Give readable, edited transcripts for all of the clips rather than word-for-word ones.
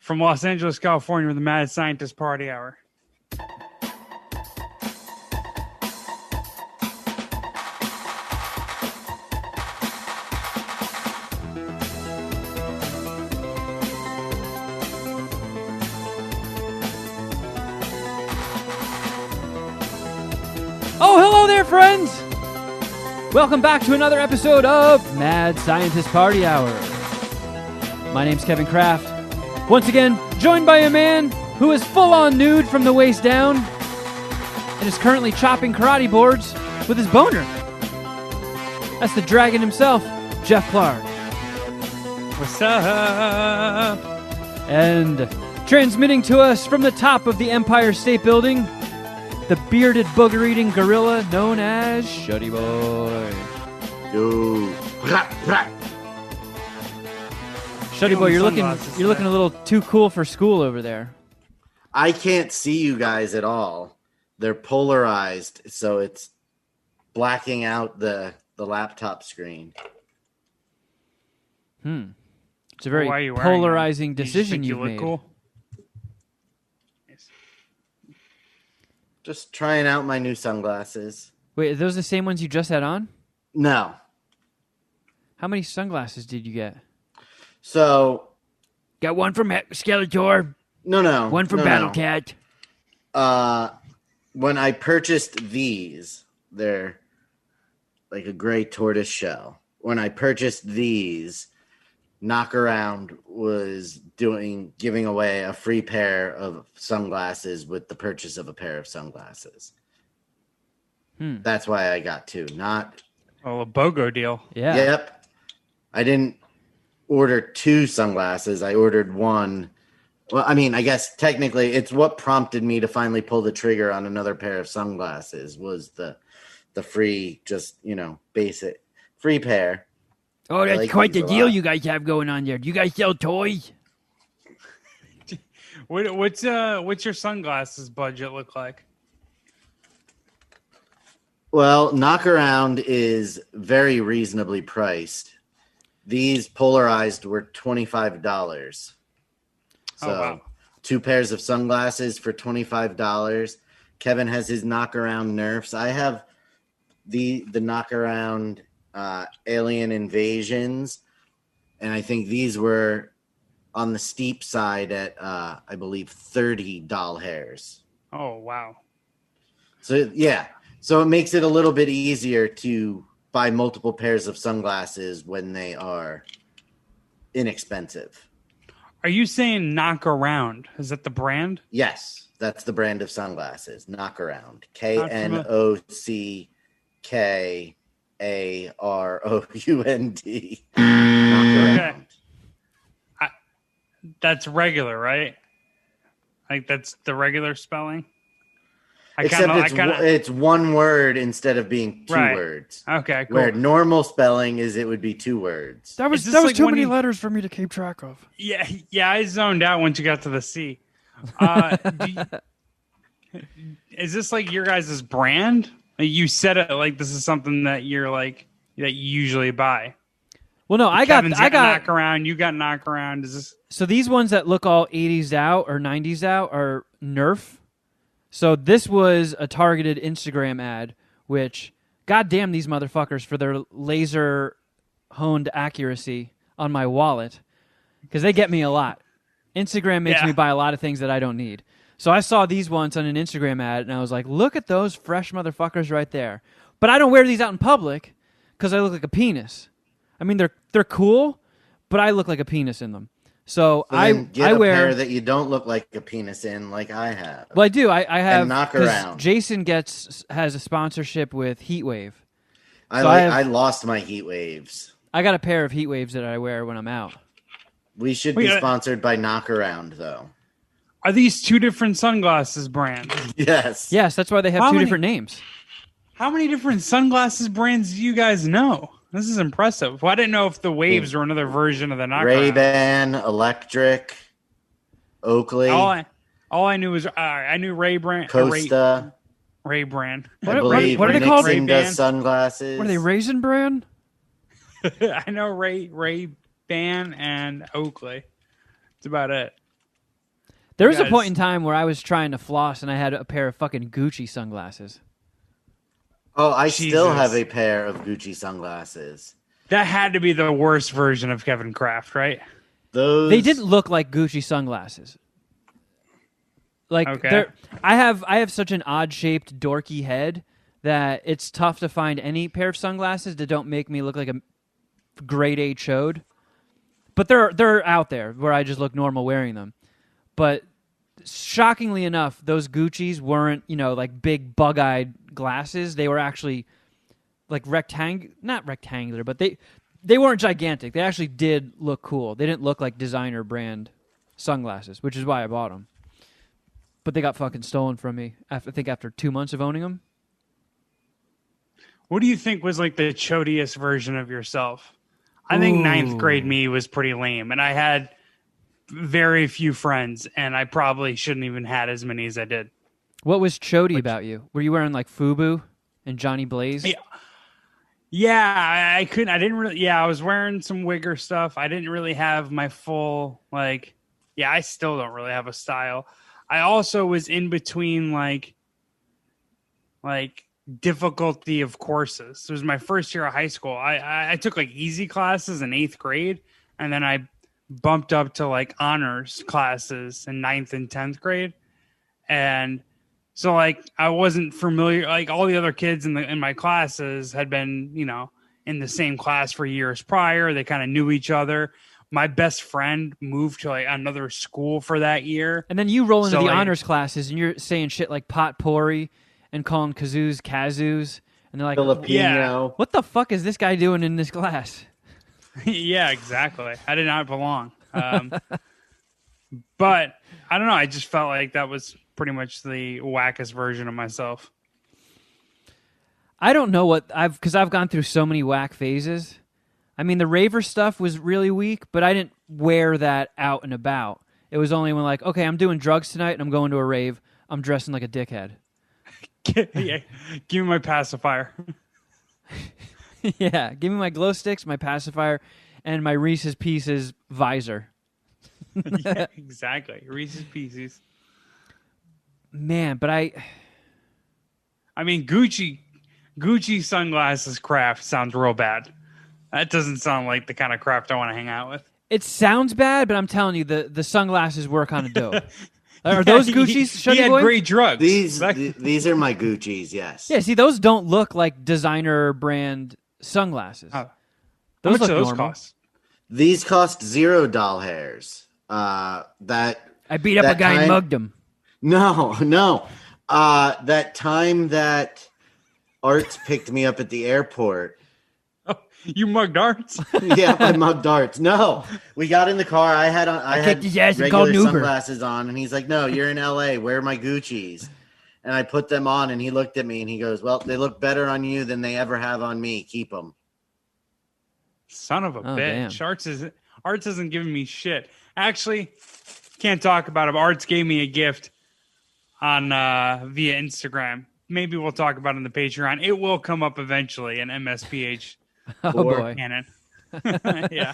From Los Angeles, California, with the Mad Scientist Party Hour. Oh, hello there, friends! Welcome back to another episode of Mad Scientist Party Hour. My name's Kevin Kraft. Once again, joined by a man who is full-on nude from the waist down and is currently chopping karate boards with his boner. That's the dragon himself, Jeff Clark. What's up? And transmitting to us from the top of the Empire State Building, the bearded booger-eating gorilla known as Shuddy Boy. Yo. Shuddy Boy, you're looking a little too cool for school over there. I can't see you guys at all. They're polarized, so it's blacking out the laptop screen. It's a very polarizing decision you've made. Cool? Just trying out my new sunglasses. Wait, are those the same ones you just had on? No. How many sunglasses did you get? So, got one from Skeletor. No. One from Battle Cat. When I purchased these, they're like a gray tortoise shell. When I purchased these, Knockaround was giving away a free pair of sunglasses with the purchase of a pair of sunglasses. That's why I got two. Not a BOGO deal. Yeah. Yep. I didn't order two sunglasses. I ordered one. Well, I mean, I guess technically it's what prompted me to finally pull the trigger on another pair of sunglasses was the free, just, basic free pair. Oh, that's quite the deal you guys have going on there. Do you guys sell toys? What's your sunglasses budget look like? Well, Knockaround is very reasonably priced. These polarized were $25. So, wow. Two pairs of sunglasses for $25. Kevin has his Knockaround Nerfs. I have the Knockaround Alien Invasions, and I think these were on the steep side at I believe $30 hairs. Oh wow. So it makes it a little bit easier to buy multiple pairs of sunglasses when they are inexpensive. Are you saying Knockaround? Is that the brand? Yes, that's the brand of sunglasses. Knockaround. KNOCKAROUND. Okay. That's regular, right? Like that's the regular spelling? It's one word instead of being two words. Okay, cool. Where normal spelling is, it would be two words. That was like too many letters for me to keep track of. Yeah, I zoned out once you got to the C. Is this like your guys' brand? Like you said it like this is something that you're like that you usually buy. Well, no, I got Knockaround. You got Knockaround. Is this so? These ones that look all 80s out or 90s out are Nerf. So this was a targeted Instagram ad, which, goddamn these motherfuckers for their laser-honed accuracy on my wallet, because they get me a lot. Instagram makes me buy a lot of things that I don't need. So I saw these once on an Instagram ad, and I was like, look at those fresh motherfuckers right there. But I don't wear these out in public because I look like a penis. I mean, they're cool, but I look like a penis in them. So I wear a pair that you don't look like a penis in, like I have. Well, I do. I have. And Knockaround. Jason has a sponsorship with Heatwave. I lost my Heat Waves. I got a pair of Heat Waves that I wear when I'm out. We should be sponsored by Knockaround, though. Are these two different sunglasses brands? Yes. Yes, that's why they have two different names. How many different sunglasses brands do you guys know? This is impressive. Well, I didn't know if the Waves were another version of the Knockaround. Ray-Ban, Electric, Oakley. All I knew was I knew Ray-Ban. Costa. Ray-Ban. What are they called? Nixon does sunglasses. What are they, Raisin Bran? I know Ray-Ban and Oakley. That's about it. There was a point in time where I was trying to floss and I had a pair of fucking Gucci sunglasses. Oh, I Jesus. still have a pair of Gucci sunglasses. That had to be the worst version of Kevin Kraft, right? They didn't look like Gucci sunglasses. Like Okay. I have such an odd shaped dorky head that it's tough to find any pair of sunglasses that don't make me look like a grade A chode. But they're out there where I just look normal wearing them. But shockingly enough, those Gucci's weren't, like big bug-eyed glasses. They were actually like not rectangular, but they weren't gigantic. They actually did look cool. They didn't look like designer brand sunglasses, which is why I bought them. But they got fucking stolen from me, I think, after 2 months of owning them. What do you think was like the chodiest version of yourself? I think ninth grade me was pretty lame, and I had very few friends, and I probably shouldn't even had as many as I did. What was chody about you? Were you wearing like FUBU and Johnny Blaze? Yeah, I couldn't. I didn't really. Yeah, I was wearing some wigger stuff. I didn't really have my full like. Yeah, I still don't really have a style. I also was in between like difficulty of courses. It was my first year of high school. I took like easy classes in 8th grade, and then I bumped up to like honors classes in 9th and 10th grade. And so like I wasn't familiar, like all the other kids in my classes had been, in the same class for years prior. They kind of knew each other. My best friend moved to like another school for that year. And then you roll into the honors classes and you're saying shit like potpourri and calling kazoos kazoos. And they're like, Filipino. What the fuck is this guy doing in this class? Yeah, exactly. I did not belong. But I don't know. I just felt like that was pretty much the wackest version of myself. I don't know because I've gone through so many whack phases. I mean, the raver stuff was really weak, but I didn't wear that out and about. It was only when like, okay, I'm doing drugs tonight and I'm going to a rave. I'm dressing like a dickhead. Yeah, give me my pacifier. Yeah, give me my glow sticks, my pacifier, and my Reese's Pieces visor. Yeah, exactly. Reese's Pieces. Man, but I mean, Gucci sunglasses craft sounds real bad. That doesn't sound like the kind of craft I want to hang out with. It sounds bad, but I'm telling you, the sunglasses were kind of dope. Are those Gucci's? He had great drugs. These are my Gucci's, yes. Yeah, see, those don't look like designer brand sunglasses. How Those much look do those normal. cost? These cost $0 hairs. I beat up a guy and mugged him. No. That time that Arts picked me up at the airport. Oh, you mugged Arts? Yeah, I mugged Arts. No, we got in the car. I had kicked his ass and called regular an Uber. sunglasses on, and he's like, "No, you're in LA. Wear my Gucci's." And I put them on, and he looked at me and he goes, "Well, they look better on you than they ever have on me. Keep them." Son of a bitch. Damn. Arts isn't giving me shit. Actually, can't talk about it. Arts gave me a gift on via Instagram. Maybe we'll talk about it on the Patreon. It will come up eventually in MSPH. Oh boy. Canon. Yeah.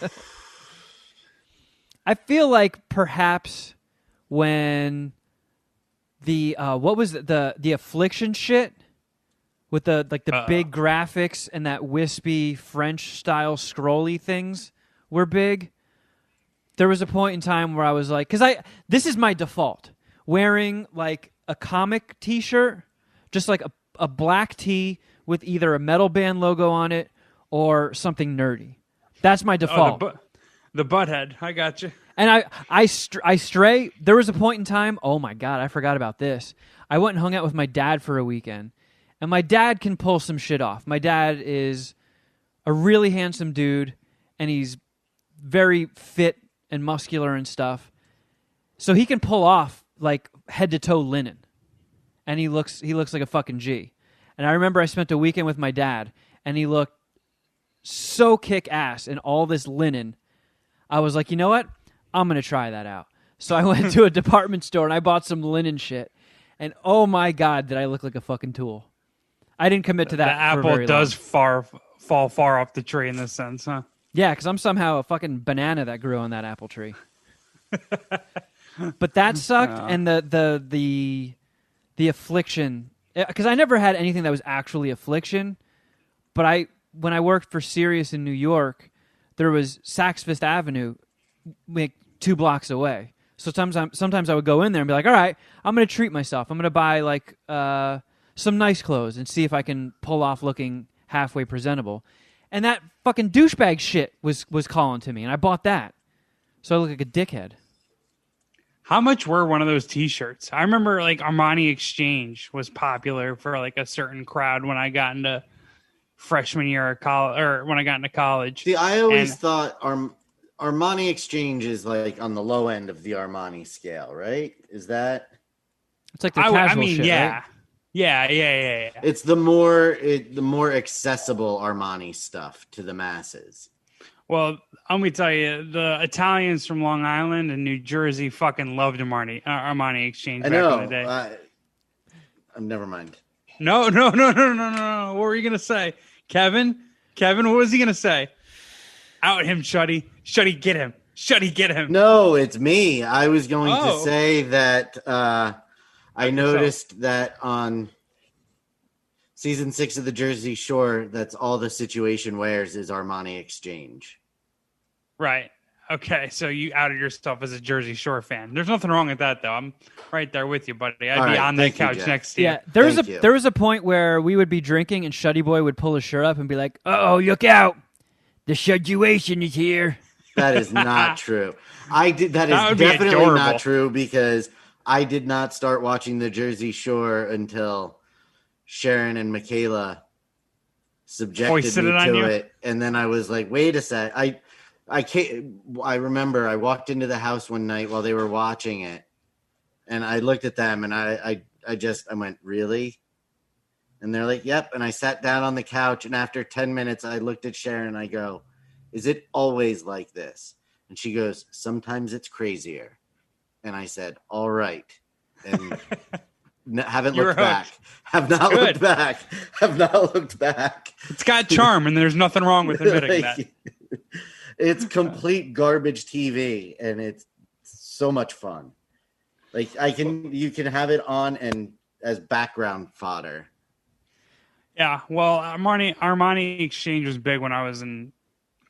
I feel like perhaps when the what was it? The Affliction shit with the big graphics and that wispy French style scrolly things were big. There was a point in time where I was like, this is my default, wearing like a comic T-shirt, just like a black tee with either a metal band logo on it or something nerdy. That's my default. The butthead. I got you. And I stray. There was a point in time. Oh my God, I forgot about this. I went and hung out with my dad for a weekend, and my dad can pull some shit off. My dad is a really handsome dude, and he's very fit and muscular and stuff. So he can pull off like head to toe linen, and he looks like a fucking G. And I remember I spent a weekend with my dad, and he looked so kick ass in all this linen. I was like, you know what? I'm going to try that out. So I went to a department store and I bought some linen shit. And oh my God, did I look like a fucking tool. I didn't commit to that. The apple does fall far off the tree in this sense, huh? Yeah, because I'm somehow a fucking banana that grew on that apple tree. But that sucked, Yeah. and the affliction, because I never had anything that was actually affliction. But when I worked for Sirius in New York, there was Saks Fifth Avenue, like 2 blocks away. So sometimes I would go in there and be like, all right, I'm going to treat myself. I'm going to buy like some nice clothes and see if I can pull off looking halfway presentable. And that fucking douchebag shit was calling to me, and I bought that. So I look like a dickhead. How much were one of those T-shirts? I remember like Armani Exchange was popular for like a certain crowd when I got into freshman year of college, or when I got into college. See, I always And- thought Armani Exchange is like on the low end of the Armani scale, right? Is that? It's like their casual shit, yeah. right? Yeah. It's the more accessible Armani stuff to the masses. Well, let me tell you, the Italians from Long Island and New Jersey fucking loved Armani Exchange I back know. in the day. Never mind. No. What were you gonna say, Kevin? Kevin, what was he gonna say? Out him, Shuddy. Shuddy, get him. Shuddy, get him. No, it's me. I was going to Oh. say that I noticed that on season 6 of the Jersey Shore, that's all the situation wears is Armani Exchange. Right. Okay. So you outed yourself as a Jersey Shore fan. There's nothing wrong with that, though. I'm right there with you, buddy. I'd All be right, on that thank you, couch Jack. next to you. Yeah, Thank you. there was a point where we would be drinking and Shuddy Boy would pull his shirt up and be like, "Oh, look out, the situation is here." That is not true. That is That would be definitely adorable. not true because I did not start watching the Jersey Shore until Sharon and Michaela subjected Foisted me it on to you? it, and then I was like, "Wait a sec." I remember I walked into the house one night while they were watching it, and I looked at them, and I went, "Really?" And they're like, "Yep." And I sat down on the couch, and after 10 minutes, I looked at Sharon and I go, "Is it always like this?" And she goes, "Sometimes it's crazier." And I said, "All right." And haven't You're looked back. hooked. Have not Good. looked back. Have not looked back. It's got charm, and there's nothing wrong with admitting that. It's complete garbage TV, and it's so much fun. Like you can have it on and as background fodder. Yeah, well, Armani Exchange was big when I was in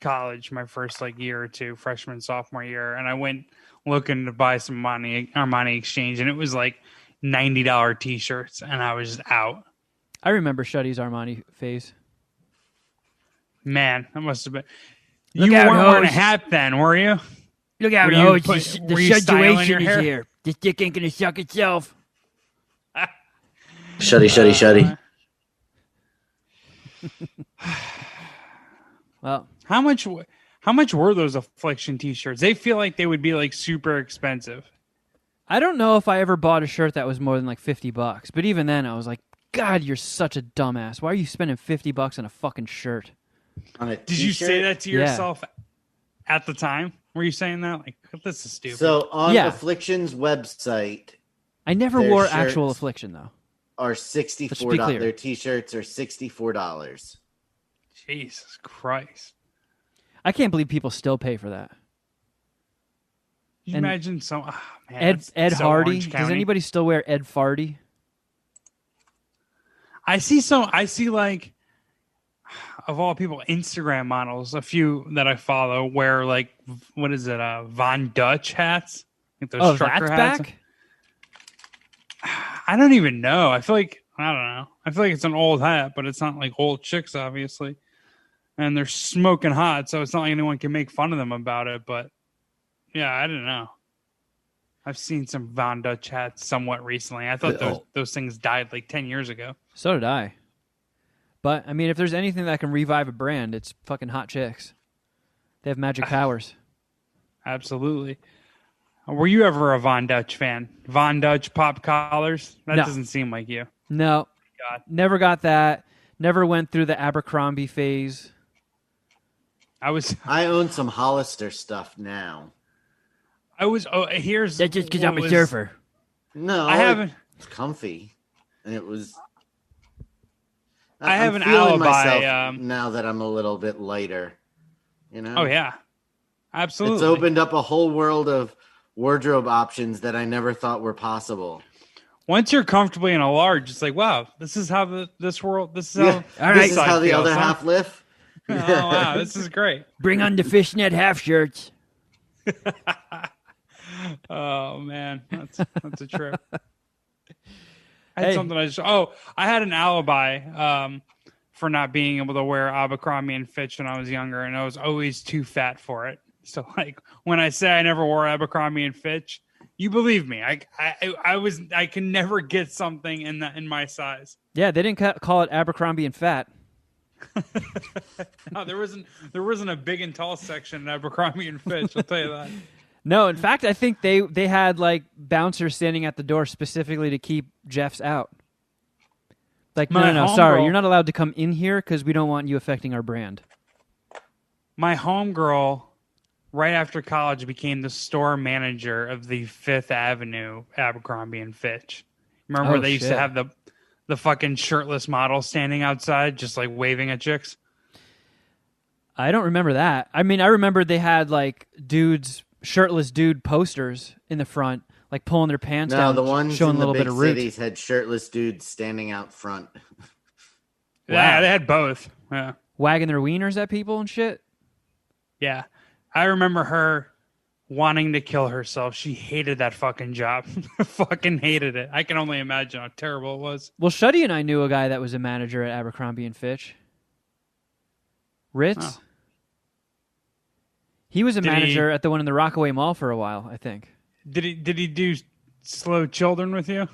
college, my first like year or two, freshman, sophomore year, and I went looking to buy some Armani Exchange, and it was like $90 T-shirts, and I was just out. I remember Shuddy's Armani phase. Man, that must have been. Look You out, weren't wearing a hoes. hat then, were you? Look out, Were you oh, put- the were you styling situation your is hair? here. This dick ain't gonna suck itself. Shuddy. Well, How much were those Affliction T-shirts? They feel like they would be like super expensive. I don't know if I ever bought a shirt that was more than like $50, but even then I was like, God, you're such a dumbass. Why are you spending $50 on a fucking shirt? On a Did you t-shirt? say that to Yeah. yourself at the time? Were you saying that? Like, this is stupid. So on Yeah. Affliction's website I never Their wore shirts actual Affliction though. are Let's be $64. clear. Their t-shirts are $64. Jesus Christ. I can't believe people still pay for that. Can you And imagine some man, Ed that's so Hardy. Orange Does County. anybody still wear Ed Farty? I see like of all people, Instagram models, a few that I follow wear like what is it, Von Dutch hats? Like those Oh, trucker that's hats. back? I don't even know. I feel like it's an old hat, but it's not like old chicks, obviously. And they're smoking hot, so it's not like anyone can make fun of them about it. But yeah, I don't know. I've seen some Von Dutch hats somewhat recently. I thought those things died like 10 years ago. So did I. But I mean, if there's anything that can revive a brand, it's fucking hot chicks. They have magic powers. Absolutely. Were you ever a Von Dutch fan? Von Dutch pop collars? That No. doesn't seem like you. No, God. never got that. Never went through the Abercrombie phase. I own some Hollister stuff now. Here's That's just because what I'm a was- surfer. No, I haven't. It's comfy, and it was. I have I'm an feeling alibi, myself now that I'm a little bit lighter. You know. Oh yeah, absolutely. It's opened up a whole world of wardrobe options that I never thought were possible. Once you're comfortably in a large, it's like, wow, this is how this world. This is Yeah, how this is side how the feels, other huh? half live. Oh wow, this is great. Bring on the fishnet half shirts. Oh man, that's a trip. I had Hey. something I had an alibi for not being able to wear Abercrombie and Fitch when I was younger, and I was always too fat for it. So like when I say I never wore Abercrombie and Fitch, you believe me. I can never get something in my size. Yeah, they didn't call it Abercrombie and Fat. No, there wasn't a big and tall section in Abercrombie and Fitch. I'll tell you that. No, in fact, I think they had like bouncers standing at the door specifically to keep Jeffs out. Like, no, sorry, you're not allowed to come in here because we don't want you affecting our brand. My homegirl, right after college, became the store manager of the Fifth Avenue Abercrombie and Fitch. Remember they used to have the fucking shirtless model standing outside, just like waving at chicks. I don't remember that. I mean, I remember they had like shirtless dude posters in the front, like pulling their pants down, the ones showing in a little the bit big of root. cities had shirtless dudes standing out front. Yeah, they had both. Yeah. Wagging their wieners at people and shit. Yeah. I remember her wanting to kill herself. She hated that fucking job. Fucking hated it. I can only imagine how terrible it was. Well, Shuddy and I knew a guy that was a manager at Abercrombie and Fitch. Ritz. Oh. He was a manager at the one in the Rockaway Mall for a while, I think. Did he do Slow Children with you?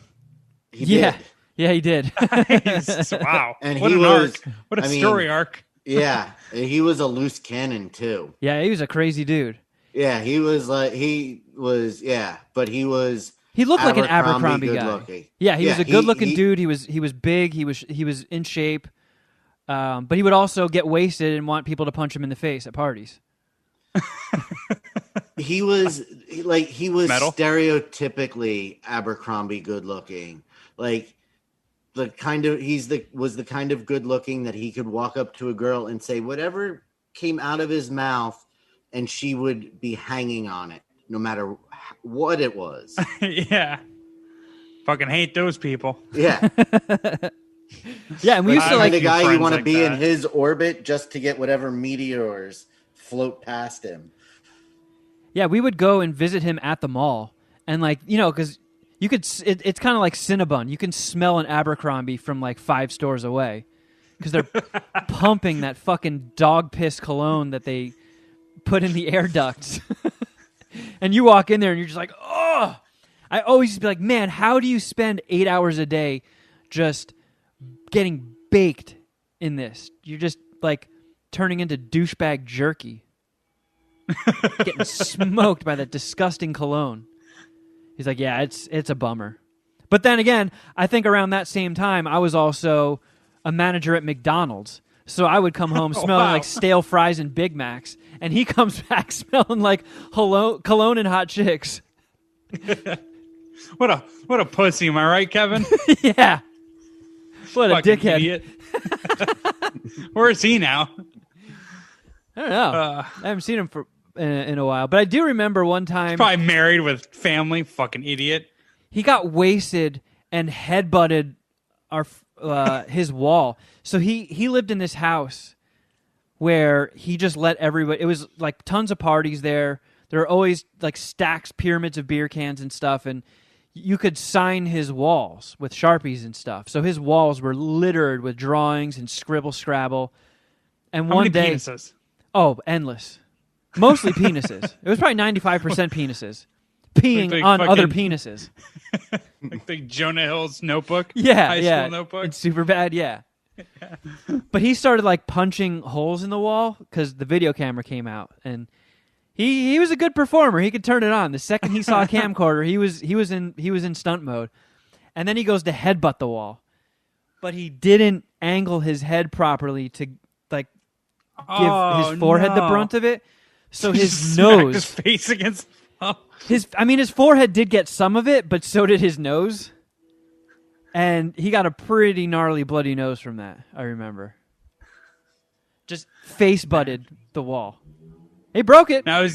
He did. Yeah, he did. Wow. And what he an was, arc. What a story arc. Yeah, he was a loose cannon too. Yeah, he was a crazy dude. Yeah, but he was. He looked like an Abercrombie guy. Looking. Yeah, he was a good-looking dude. He was big. He was in shape. But he would also get wasted and want people to punch him in the face at parties. He was Metal? stereotypically Abercrombie good looking. Like was the kind of good looking that he could walk up to a girl and say whatever came out of his mouth and she would be hanging on it no matter what it was. Yeah. Fucking hate those people. Yeah. Yeah, and we used to like the guy you want to like be that. in his orbit just to get whatever meteors float past him. Yeah, we would go and visit him at the mall, and because you could. It's kind of like Cinnabon. You can smell an Abercrombie from like 5 stores away because they're pumping that fucking dog piss cologne that they put in the air ducts. And you walk in there and you're just like, oh! I always just be like, man, how do you spend 8 hours a day just getting baked in this? You're just like turning into douchebag jerky. Getting smoked by that disgusting cologne. He's like, yeah, it's a bummer. But then again, I think around that same time, I was also a manager at McDonald's. So I would come home smelling like stale fries and Big Macs, and he comes back smelling like cologne and hot chicks. What a pussy, am I right, Kevin? Yeah. What a Fucking dickhead. idiot. Where is he now? I don't know. I haven't seen him in a while, but I do remember one time Probably married with family. Fucking idiot. he got wasted and headbutted his wall. So he lived in this house where he just let everybody. It was like tons of parties there. There were always like stacks, pyramids of beer cans and stuff, and you could sign his walls with Sharpies and stuff. So his walls were littered with drawings and scribble scrabble. And How one many day, penises? oh, endless. Mostly penises. It was probably 95% penises. Peeing Like on fucking- other penises. Like Jonah Hill's Notebook. Yeah, High yeah. school Notebook. It's super bad, yeah. But he started like punching holes in the wall because the video camera came out, and he was a good performer. He could turn it on. The second he saw a camcorder, he was in stunt mode, and then he goes to headbutt the wall, but he didn't angle his head properly to like give his forehead the brunt of it. So his Smacked nose, his face against. Oh. his forehead did get some of it, but so did his nose. And he got a pretty gnarly bloody nose from that, I remember. Just face butted the wall. He broke it. Now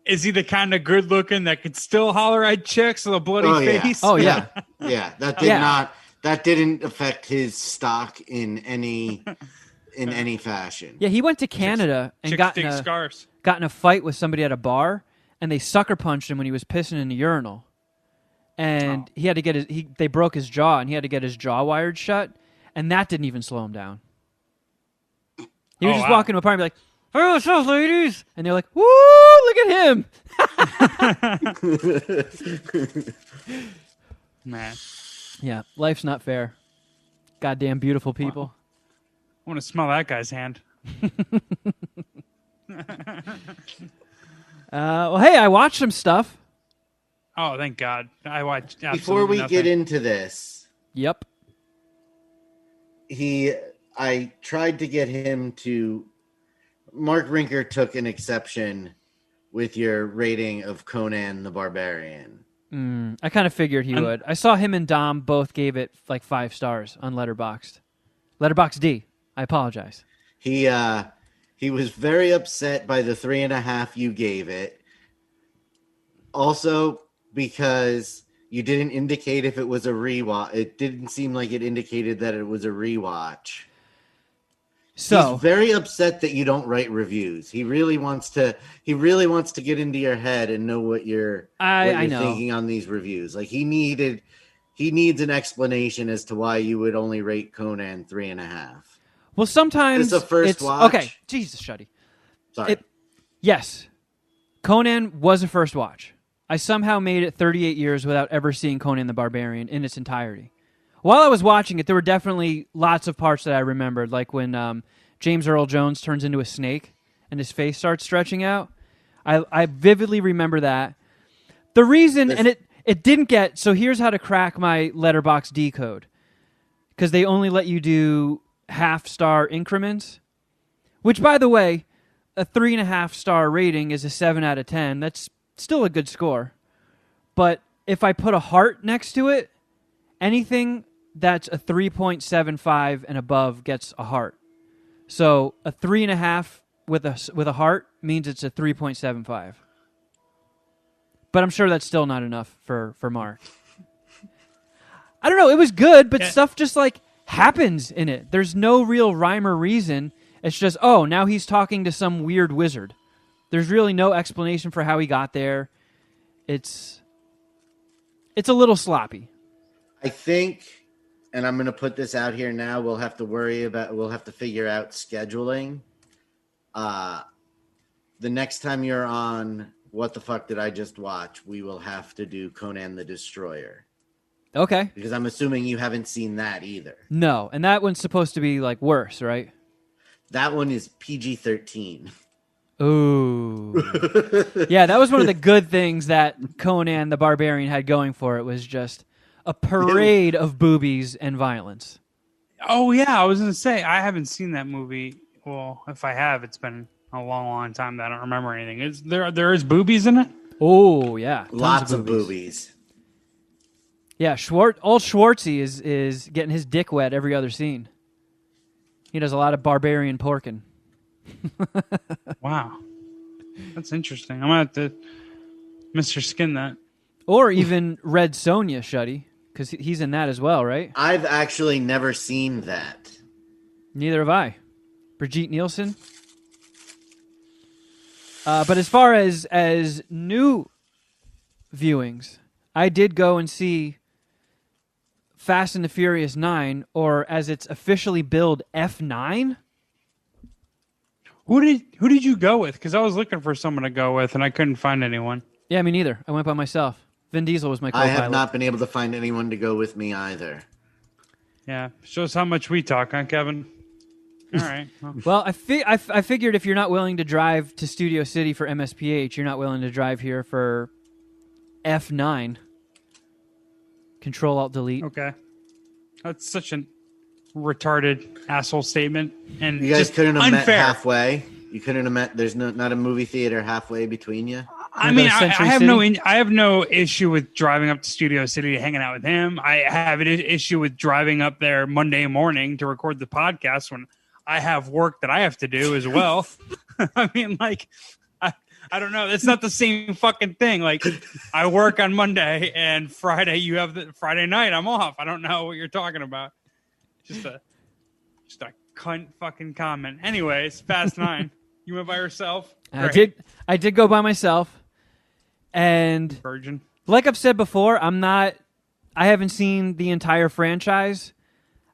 Is he the kind of good looking that could still holler at chicks with a bloody face? Oh, yeah. Yeah. Yeah. That didn't affect his stock in any fashion. Yeah, he went to Canada and Chicks got dig scars. in a fight with somebody at a bar, and they sucker punched him when he was pissing in the urinal. And he had to get they broke his jaw, and he had to get his jaw wired shut, and that didn't even slow him down. He was just walking to a party and be like, "Hey, what's up, ladies?" And they're like, "Woo, look at him." Man, Yeah, life's not fair. Goddamn beautiful people. I want to smell that guy's hand. Well, hey, I watched some stuff. Oh, thank God. I watched Before we nothing. get into this, Yep. I tried to get him to. Mark Rinker took an exception with your rating of Conan the Barbarian. I kind of figured he would. I saw him and Dom both gave it like 5 stars on Letterboxd. Letterboxd D. I apologize. He was very upset by the 3.5 you gave it. Also, because you didn't indicate if it was a rewatch. It didn't seem like it indicated that it was a rewatch. So he's very upset that you don't write reviews. He really wants to get into your head and know what you're thinking on these reviews. Like he needs an explanation as to why you would only rate Conan 3.5. Well, sometimes it's a first watch. Okay, Jesus, Shuddy. Sorry. Yes, Conan was a first watch. I somehow made it 38 years without ever seeing Conan the Barbarian in its entirety. While I was watching it, there were definitely lots of parts that I remembered, like when James Earl Jones turns into a snake and his face starts stretching out. I vividly remember that. The reason, and it didn't get, so here's how to crack my Letterboxd D code. Because they only let you do half-star increments, which, by the way, a 3.5-star rating is a 7 out of 10. That's still a good score. But if I put a heart next to it, anything that's a 3.75 and above gets a heart. So a 3.5 with a heart means it's a 3.75. But I'm sure that's still not enough for Mark. I don't know. It was good, but stuff just like happens in it. There's no real rhyme or reason. It's just, oh, now he's talking to some weird wizard. There's really no explanation for how he got there. It's a little sloppy. I think, and I'm going to put this out here now, we'll have to figure out scheduling. The next time you're on What the Fuck Did I Just Watch, we will have to do Conan the Destroyer. Okay. Because I'm assuming you haven't seen that either. No, and that one's supposed to be like worse, right? That one is PG-13. Ooh. Yeah, that was one of the good things that Conan the Barbarian had going for it, was just a parade of boobies and violence. Oh, yeah. I was going to say, I haven't seen that movie. Well, if I have, it's been a long, long time that I don't remember anything. There is boobies in it? Oh, yeah. Lots of boobies. Yeah, old Schwartzy is getting his dick wet every other scene. He does a lot of barbarian porking. Wow. That's interesting. I'm going to have to Mr. Skin that. Or even Red Sonja, Shuddy, because he's in that as well, right? I've actually never seen that. Neither have I. Brigitte Nielsen. But as far as new viewings, I did go and see Fast and the Furious 9, or as it's officially billed, F9. Who did you go with? Because I was looking for someone to go with, and I couldn't find anyone. Yeah, me neither. I went by myself. Vin Diesel was my co-pilot. I have not been able to find anyone to go with me either. Yeah, shows how much we talk, huh, Kevin? All right. Well, I figured if you're not willing to drive to Studio City for MSPH, you're not willing to drive here for F9. Control-Alt-Delete. Okay. That's such a retarded asshole statement. And you guys couldn't have unfair. met halfway? You couldn't have met? There's not a movie theater halfway between you? I mean, I have no issue with driving up to Studio City, hanging out with him. I have an issue with driving up there Monday morning to record the podcast when I have work that I have to do as well. I mean, like, I don't know. It's not the same fucking thing. Like, I work on Monday and Friday. You have the Friday night. I'm off. I don't know what you're talking about. Just a cunt fucking comment. Anyways, Fast 9. You went by yourself. Great. I did go by myself, and Virgin. like I've said before, I haven't seen the entire franchise.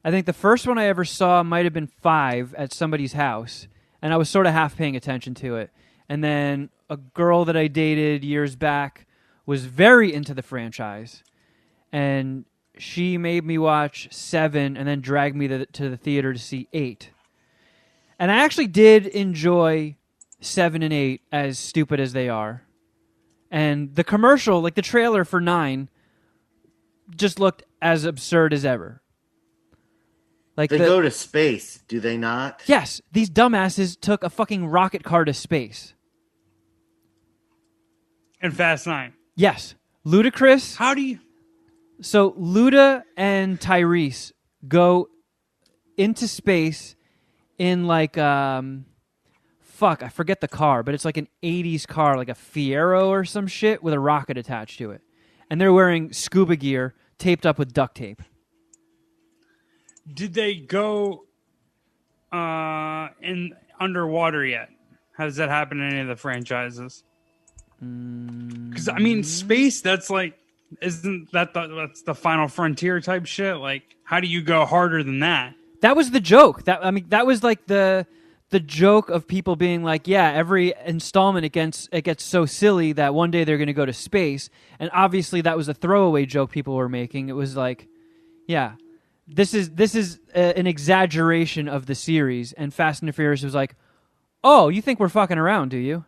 I think the first one I ever saw might have been 5 at somebody's house, and I was sort of half paying attention to it. And then a girl that I dated years back was very into the franchise, and she made me watch 7 and then dragged me to the theater to see 8. And I actually did enjoy 7 and 8, as stupid as they are. And the commercial, like the trailer for 9, just looked as absurd as ever. Like they go to space, do they not? Yes, these dumbasses took a fucking rocket car to space. And Fast 9. Yes. Ludacris. How do you... So Luda and Tyrese go into space in like I forget the car, but it's like an 80s car, like a Fiero or some shit with a rocket attached to it. And they're wearing scuba gear taped up with duct tape. Did they go in underwater yet? How does that happen in any of the franchises? Because I mean, space. That's like, isn't that that's the final frontier type shit? Like, how do you go harder than that? That was the joke. That was like the joke of people being like, yeah, every installment it gets so silly that one day they're going to go to space. And obviously, that was a throwaway joke people were making. It was like, yeah. This is an exaggeration of the series, and Fast and the Furious was like, "Oh, you think we're fucking around, do you?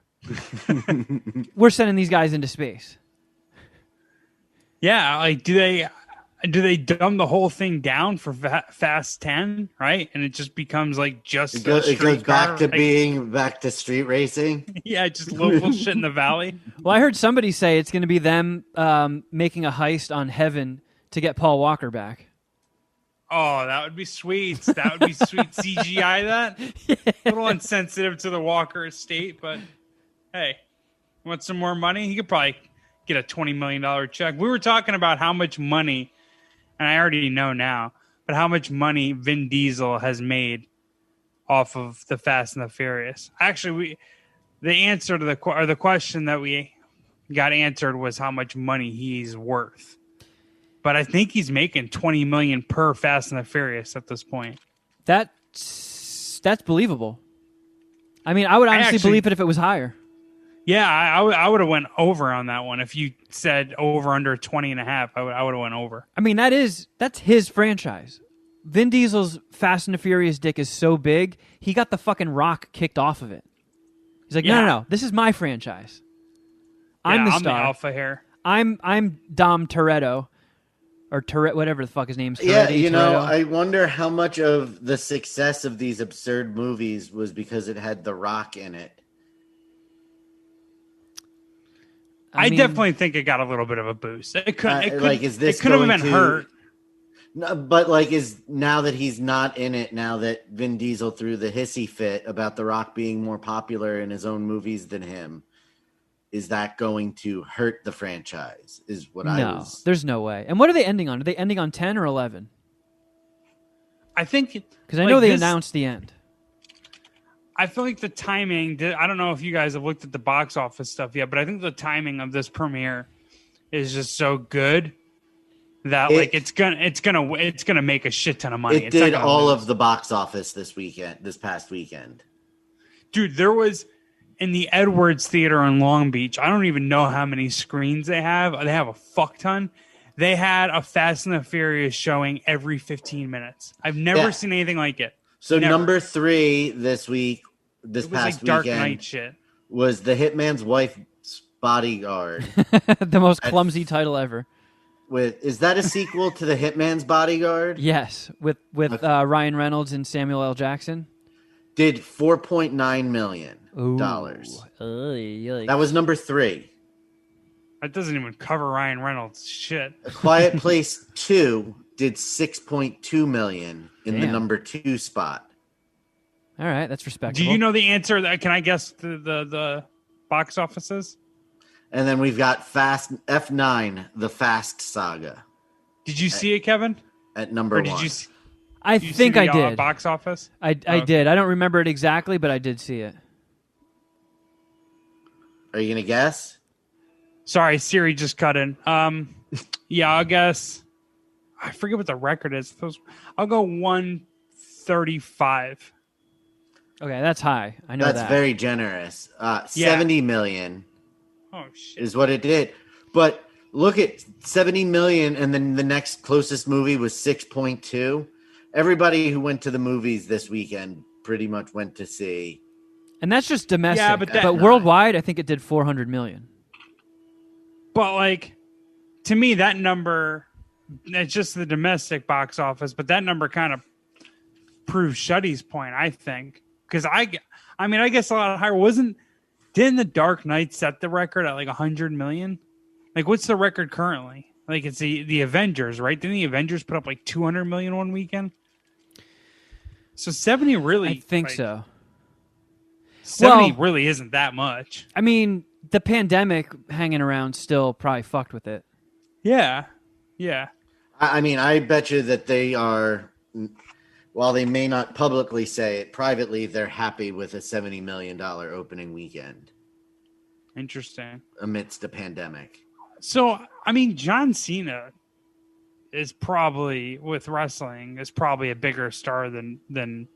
We're sending these guys into space." Yeah, like do they dumb the whole thing down for Fast 10, right? And it just becomes like just it goes back to being back to street racing. Yeah, just local shit in the valley. Well, I heard somebody say it's going to be them making a heist on Heaven to get Paul Walker back. Oh, that would be sweet. That would be sweet. CGI that. Yeah. A little insensitive to the Walker estate, but hey, want some more money? He could probably get a $20 million check. We were talking about how much money, and I already know now, but how much money Vin Diesel has made off of the Fast and the Furious. Actually, the answer to the question that we got answered was how much money he's worth. But I think he's making $20 million per Fast and the Furious at this point. That's believable. I mean, I would honestly believe it if it was higher. Yeah, I would have went over on that one. If you said over under 20 and a half, I would have went over. I mean, that's his franchise. Vin Diesel's Fast and the Furious dick is so big, he got the fucking Rock kicked off of it. He's like, no, this is my franchise. I'm the star. I'm the alpha here. I'm Dom Toretto. Or Tourette, whatever the fuck his name's. Yeah, I wonder how much of the success of these absurd movies was because it had The Rock in it. I definitely think it got a little bit of a boost. It could have been hurt. No, but like, is now that he's not in it, now that Vin Diesel threw the hissy fit about The Rock being more popular in his own movies than him, is that going to hurt the franchise? No, there's no way. And what are they ending on? Are they ending on 10 or 11? I think... Because I know they announced the end. I feel like the timing... I don't know if you guys have looked at the box office stuff yet, but I think the timing of this premiere is just so good that it's gonna make a shit ton of money. It did all of the box office this past weekend. Dude, there was... in the Edwards Theater in Long Beach, I don't even know how many screens they have. They have a fuck ton. They had a Fast and the Furious showing every 15 minutes. I've never seen anything like it. So number 3 this past Dark weekend Knight shit. Was The Hitman's Wife's Bodyguard. The most clumsy title ever. Is that a sequel to The Hitman's Bodyguard? Yes, with Ryan Reynolds and Samuel L. Jackson. Did $4.9 million. That was number 3. That doesn't even cover Ryan Reynolds. Shit. A Quiet Place 2 did $6.2 million in the number 2 spot. All right, that's respectable. Do you know the answer? Can I guess the box offices. And then we've got Fast F9, the Fast Saga Did you see it, Kevin? at number Or did one. you? I Did you think see I the did. box office. I Okay. did. I don't remember it exactly, but I did see it. Are you gonna guess? Sorry, Siri just cut in. Yeah, I'll guess. I forget what the record is. I'll go 135. Okay, that's high. I know That's that. very generous. 70 million Oh shit! is what it did. But look at 70 million, and then the next closest movie was 6.2. Everybody who went to the movies this weekend pretty much went to see. And that's just domestic. Yeah, but worldwide, I think it did 400 million. But like, to me, that number, it's just the domestic box office. But that number kind of proves Shuddy's point, I think, because I guess a lot higher. Didn't The Dark Knight set the record at like 100 million? Like, what's the record currently? Like, it's the Avengers, right? Didn't the Avengers put up like 200 million one weekend? So 70 really, I think like, so. 70 Well, really isn't that much. I mean, the pandemic hanging around still probably fucked with it. Yeah, yeah. I mean, I bet you that they are, while they may not publicly say it, privately, they're happy with a $70 million opening weekend Interesting. amidst a pandemic. So, I mean, John Cena is probably, with wrestling, is probably a bigger star than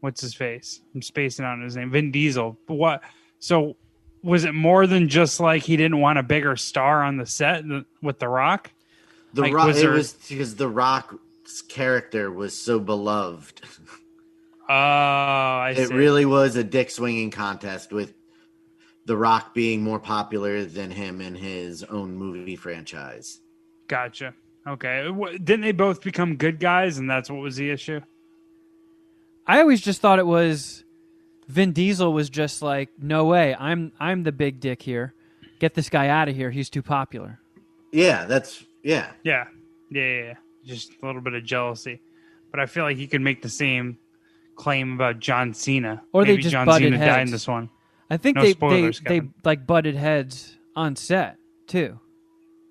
what's his face? I'm spacing on his name. Vin Diesel. But what? So, was it more than just like he didn't want a bigger star on the set with The Rock? The Like, Rock, was it there- was because The Rock's character was so beloved. Oh, I It see. really was a dick swinging contest with The Rock being more popular than him in his own movie franchise. Gotcha. Okay. Didn't they both become good guys, and that's what was the issue? I always just thought it was Vin Diesel was just like, no way, I'm the big dick here. Get this guy out of here. He's too popular. Yeah, Yeah. Just a little bit of jealousy. But I feel like he could make the same claim about John Cena. Or they Maybe just John butted Cena died in heads. this one. I think No they spoilers, Kevin. like butted heads on set too.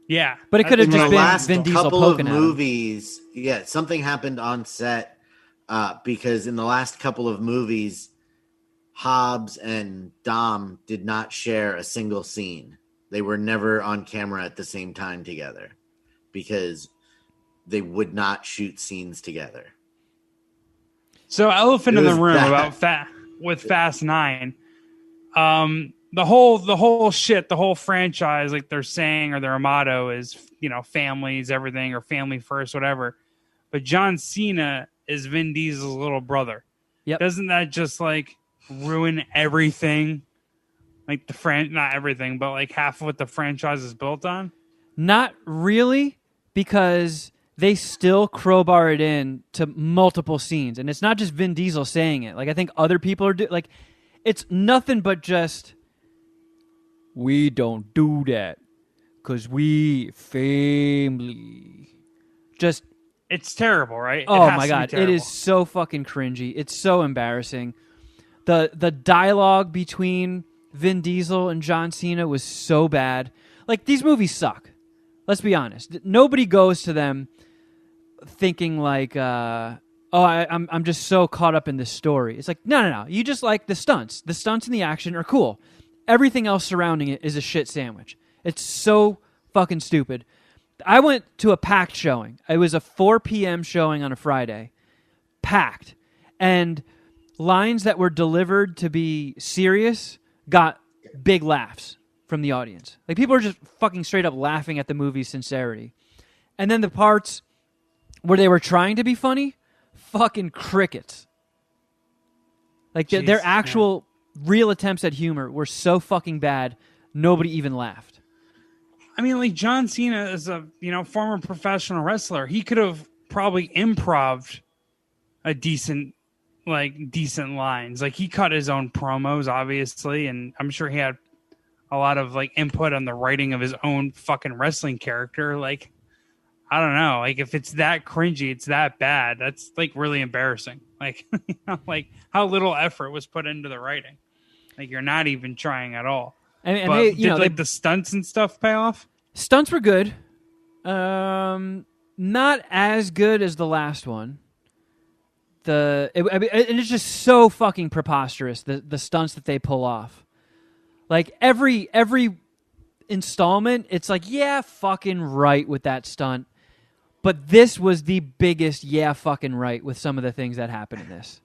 Yeah. But it could have in just the been last Vin Diesel couple of poking at him. movies, yeah, something happened on set because in the last couple of movies, Hobbs and Dom did not share a single scene. They were never on camera at the same time together because they would not shoot scenes together. So elephant It in the was room that. about with Fast 9. The whole shit, the whole franchise, like they're saying, or their motto is, families, everything, or family first, whatever. But John Cena is Vin Diesel's little brother. Yep. Doesn't that just like ruin everything? Like not everything, but like half of what the franchise is built on? Not really, because they still crowbar it in to multiple scenes, and it's not just Vin Diesel saying it. Like, I think other people are like, it's nothing but just, we don't do that because we family. Just, It's terrible, right? It oh has my to be god, it terrible. is so fucking cringy. It's so embarrassing. The dialogue between Vin Diesel and John Cena was so bad. Like, these movies suck. Let's be honest. Nobody goes to them thinking like, I'm just so caught up in this story. It's like, no. You just like the stunts. The stunts and the action are cool. Everything else surrounding it is a shit sandwich. It's so fucking stupid. I went to a packed showing. It was a 4 p.m. showing on a Friday. Packed. And lines that were delivered to be serious got big laughs from the audience. Like, people are just fucking straight up laughing at the movie's sincerity. And then the parts where they were trying to be funny, fucking crickets. Like, Jeez, their actual real attempts at humor were so fucking bad, nobody even laughed. I mean, like, John Cena is a former professional wrestler. He could have probably improv'd a decent lines. Like, he cut his own promos, obviously, and I'm sure he had a lot of like input on the writing of his own fucking wrestling character. Like, I don't know. Like, if it's that cringy, it's that bad. That's like really embarrassing. Like, like how little effort was put into the writing. Like, you're not even trying at all. And But they, did they the stunts and stuff pay off? stunts were good. Not as good as the last one. And it's just so fucking preposterous, the stunts that they pull off. Like every installment, it's like, yeah, fucking right with that stunt. But this was the biggest yeah fucking right with some of the things that happen in this.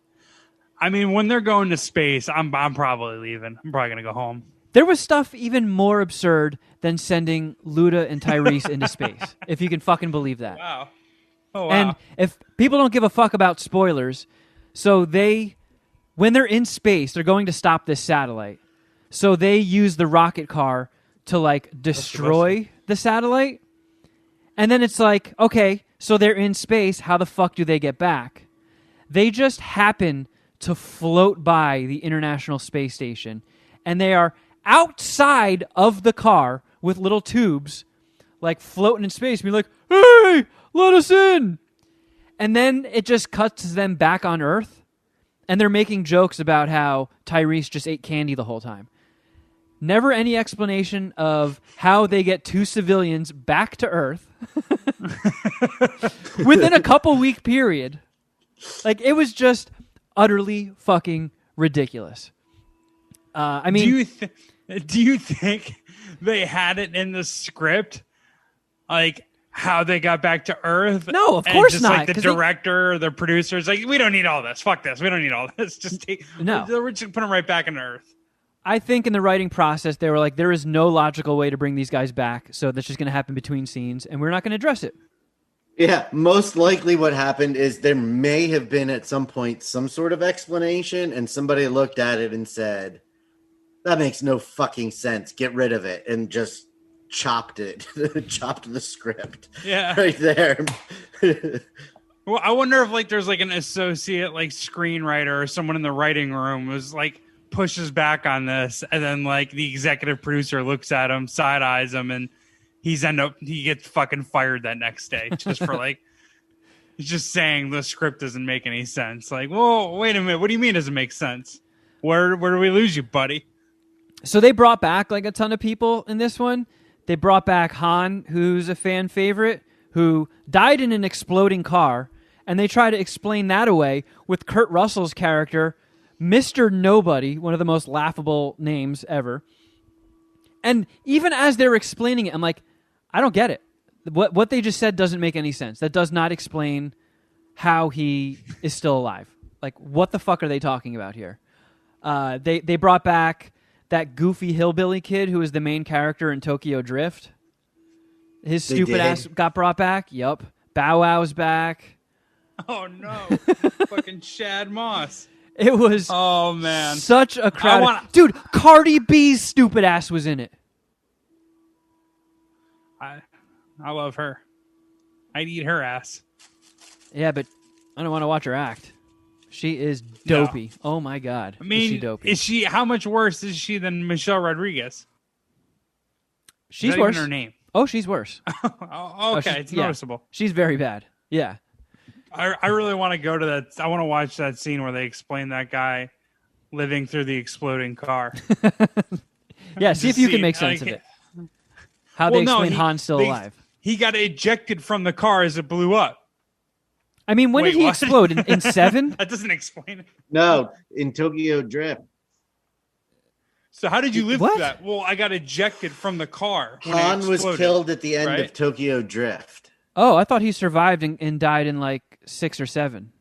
I mean, when they're going to space, I'm probably leaving. I'm probably gonna go home. There was stuff even more absurd than sending Luda and Tyrese into space, if you can fucking believe that. Wow. Oh wow. And if people don't give a fuck about spoilers, so when they're in space, they're going to stop this satellite. So they use the rocket car to like destroy the satellite. And then it's like, okay, so they're in space. How the fuck do they get back? They just happen to float by the International Space Station, and they are outside of the car with little tubes, like floating in space, being like, hey, let us in. And then it just cuts them back on Earth, and they're making jokes about how Tyrese just ate candy the whole time. Never any explanation of how they get two civilians back to Earth within a couple-week period. Like, it was just utterly fucking ridiculous. I mean... Do you think they had it in the script? Like, how they got back to Earth? No, of course just not. Like the director or the producers, like, we don't need all this. Fuck this. We don't need all this. We're just put them right back into Earth. I think in the writing process, they were like, there is no logical way to bring these guys back, so that's just going to happen between scenes, and we're not going to address it. Yeah, most likely what happened is there may have been at some point some sort of explanation, and somebody looked at it and said, that makes no fucking sense. Get rid of it, and just chopped it, chopped the script. Yeah, right there. Well, I wonder if like there's like an associate like screenwriter or someone in the writing room was like pushes back on this, and then like the executive producer looks at him, side eyes him, and he gets fucking fired that next day just for like he's just saying the script doesn't make any sense. Like, whoa, wait a minute, what do you mean doesn't make sense? Where do we lose you, buddy? So they brought back like a ton of people in this one. They brought back Han, who's a fan favorite, who died in an exploding car, and they try to explain that away with Kurt Russell's character, Mr. Nobody, one of the most laughable names ever. And even as they're explaining it, I'm like, I don't get it. What they just said doesn't make any sense. That does not explain how he is still alive. Like, what the fuck are they talking about here? They brought back that goofy hillbilly kid who was the main character in Tokyo Drift. His stupid ass got brought back. Yup. Bow Wow's back. Oh, no. Fucking Shad Moss. It was such a crowd. Dude, Cardi B's stupid ass was in it. I love her. I'd eat her ass. Yeah, but I don't want to watch her act. She is dopey. No. Oh my god. I mean, is she dopey? How much worse is she than Michelle Rodriguez? She's worse. Even her name. Oh, she's worse. Okay, it's noticeable. She's very bad. Yeah. I really want to go to that. I want to watch that scene where they explain that guy living through the exploding car. Yeah, see if you can make sense of it. How they explain Han's still alive. He got ejected from the car as it blew up. I mean, when did he explode? In 7? That doesn't explain it. No, in Tokyo Drift. So how did you live through that? Well, I got ejected from the car. Han was killed at the end of Tokyo Drift. Oh, I thought he survived and died in like 6 or 7.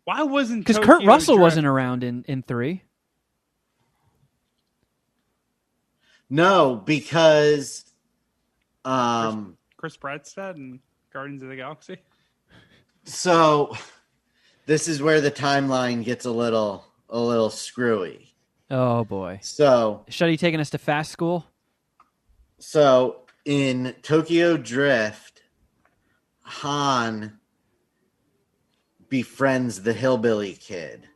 Why wasn't because Kurt Russell wasn't around in 3? No, because Chris Pratt and Guardians of the Galaxy. So this is where the timeline gets a little screwy. Oh boy. So should he taking us to fast school? So in Tokyo Drift, Han befriends the hillbilly kid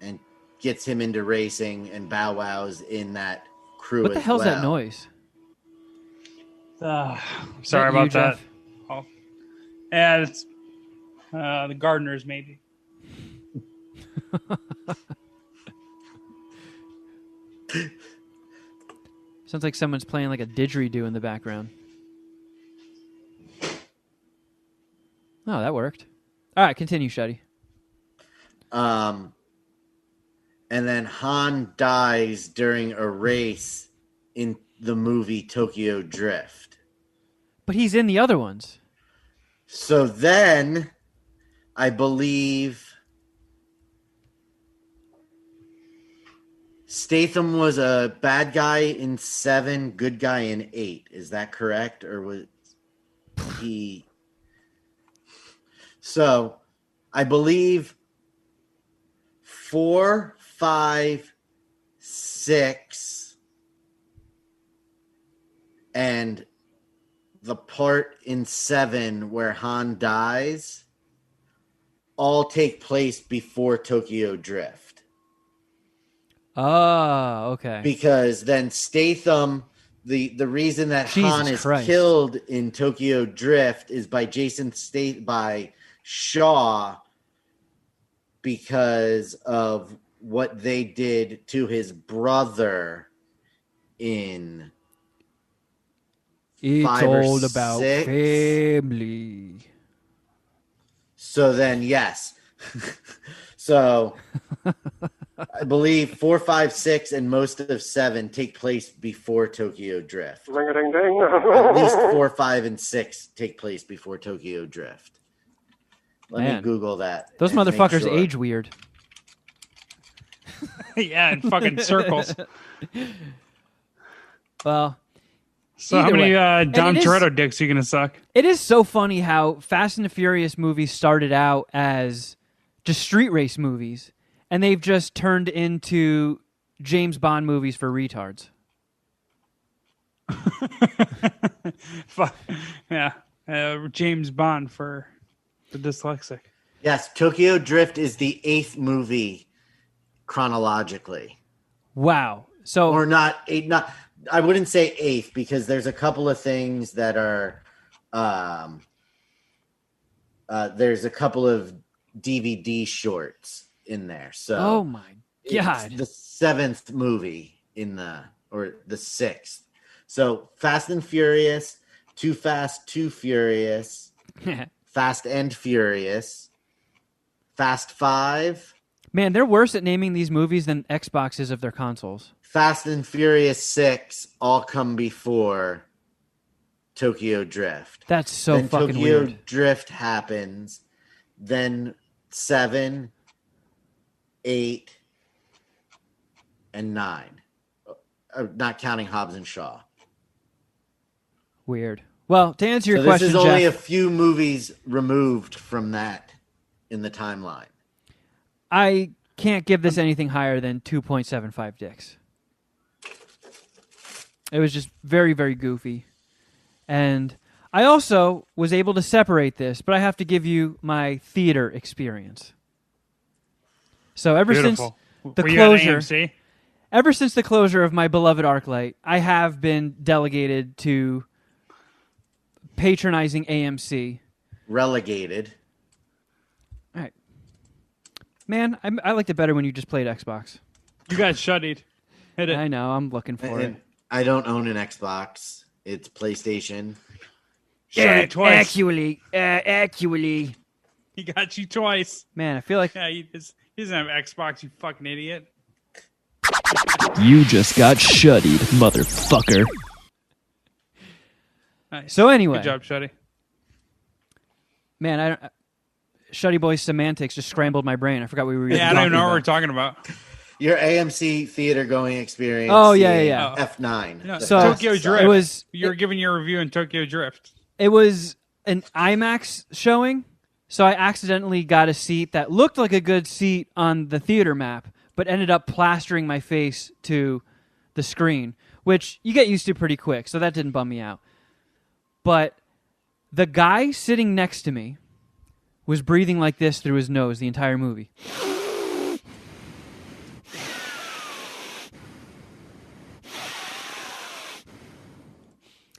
and gets him into racing, and Bow Wow's in that crew. What the hell's that noise? Sorry about that. Oh. Yeah, it's the gardeners maybe. Sounds like someone's playing like a didgeridoo in the background. Oh, that worked. All right, continue, Shuddy. And then Han dies during a race in the movie Tokyo Drift. But he's in the other ones. So then, I believe Statham was a bad guy in 7, good guy in 8. Is that correct? Or was he... So, I believe 4, 5, 6, and the part in 7 where Han dies all take place before Tokyo Drift. Oh, okay. Because then Statham, the reason that Han is killed in Tokyo Drift is by by Shaw, because of what they did to his brother in It's 5 or all about 6. family. So then, yes. So I believe 4, 5, 6, and most of 7 take place before Tokyo Drift. At least 4, 5, and 6 take place before Tokyo Drift. Let me Google that. Those motherfuckers age weird. Yeah, in fucking circles. Well, so how many Dom Toretto dicks are you gonna suck? It is so funny how Fast and the Furious movies started out as just street race movies, and they've just turned into James Bond movies for retards. Yeah, James Bond for the dyslexic. Yes, Tokyo Drift is the 8th movie chronologically. Wow. So, or not I wouldn't say 8th, because there's a couple of things that are there's a couple of DVD shorts in there. So oh my god, it's the 7th movie or the 6th. So Fast and Furious, Too Fast, Too Furious, Fast and Furious, Fast 5. Man, they're worse at naming these movies than Xboxes of their consoles. Fast and Furious 6 all come before Tokyo Drift. That's so then fucking Tokyo weird. Tokyo Drift happens. Then 7, 8, and 9. Not counting Hobbs and Shaw. Weird. Well, to answer your question, this is only Jeff, a few movies removed from that in the timeline. I can't give this anything higher than 2.75 dicks. It was just very, very goofy. And I also was able to separate this, but I have to give you my theater experience. So ever Beautiful. since the Were you closure, at AMC? ever since the closure of my beloved ArcLight, I have been delegated to patronizing AMC. Relegated. All right. Man, I liked it better when you just played Xbox. You got shuddied. Hit it. I know. I'm looking for it. I don't own an Xbox. It's PlayStation. Yeah, twice. Actually. He got you twice. Man, I feel like... Yeah, he doesn't have Xbox, you fucking idiot. You just got shuddied, motherfucker. Nice. So anyway. Good job, Shuddy. Man, Shuddy Boy's semantics just scrambled my brain. I forgot we were Yeah, I don't even know what we're talking about. Your AMC theater going experience. Oh, yeah. F9. No, so Tokyo Drift. It was, You're giving your review in Tokyo Drift. It was an IMAX showing, so I accidentally got a seat that looked like a good seat on the theater map, but ended up plastering my face to the screen, which you get used to pretty quick, so that didn't bum me out. But the guy sitting next to me was breathing like this through his nose the entire movie.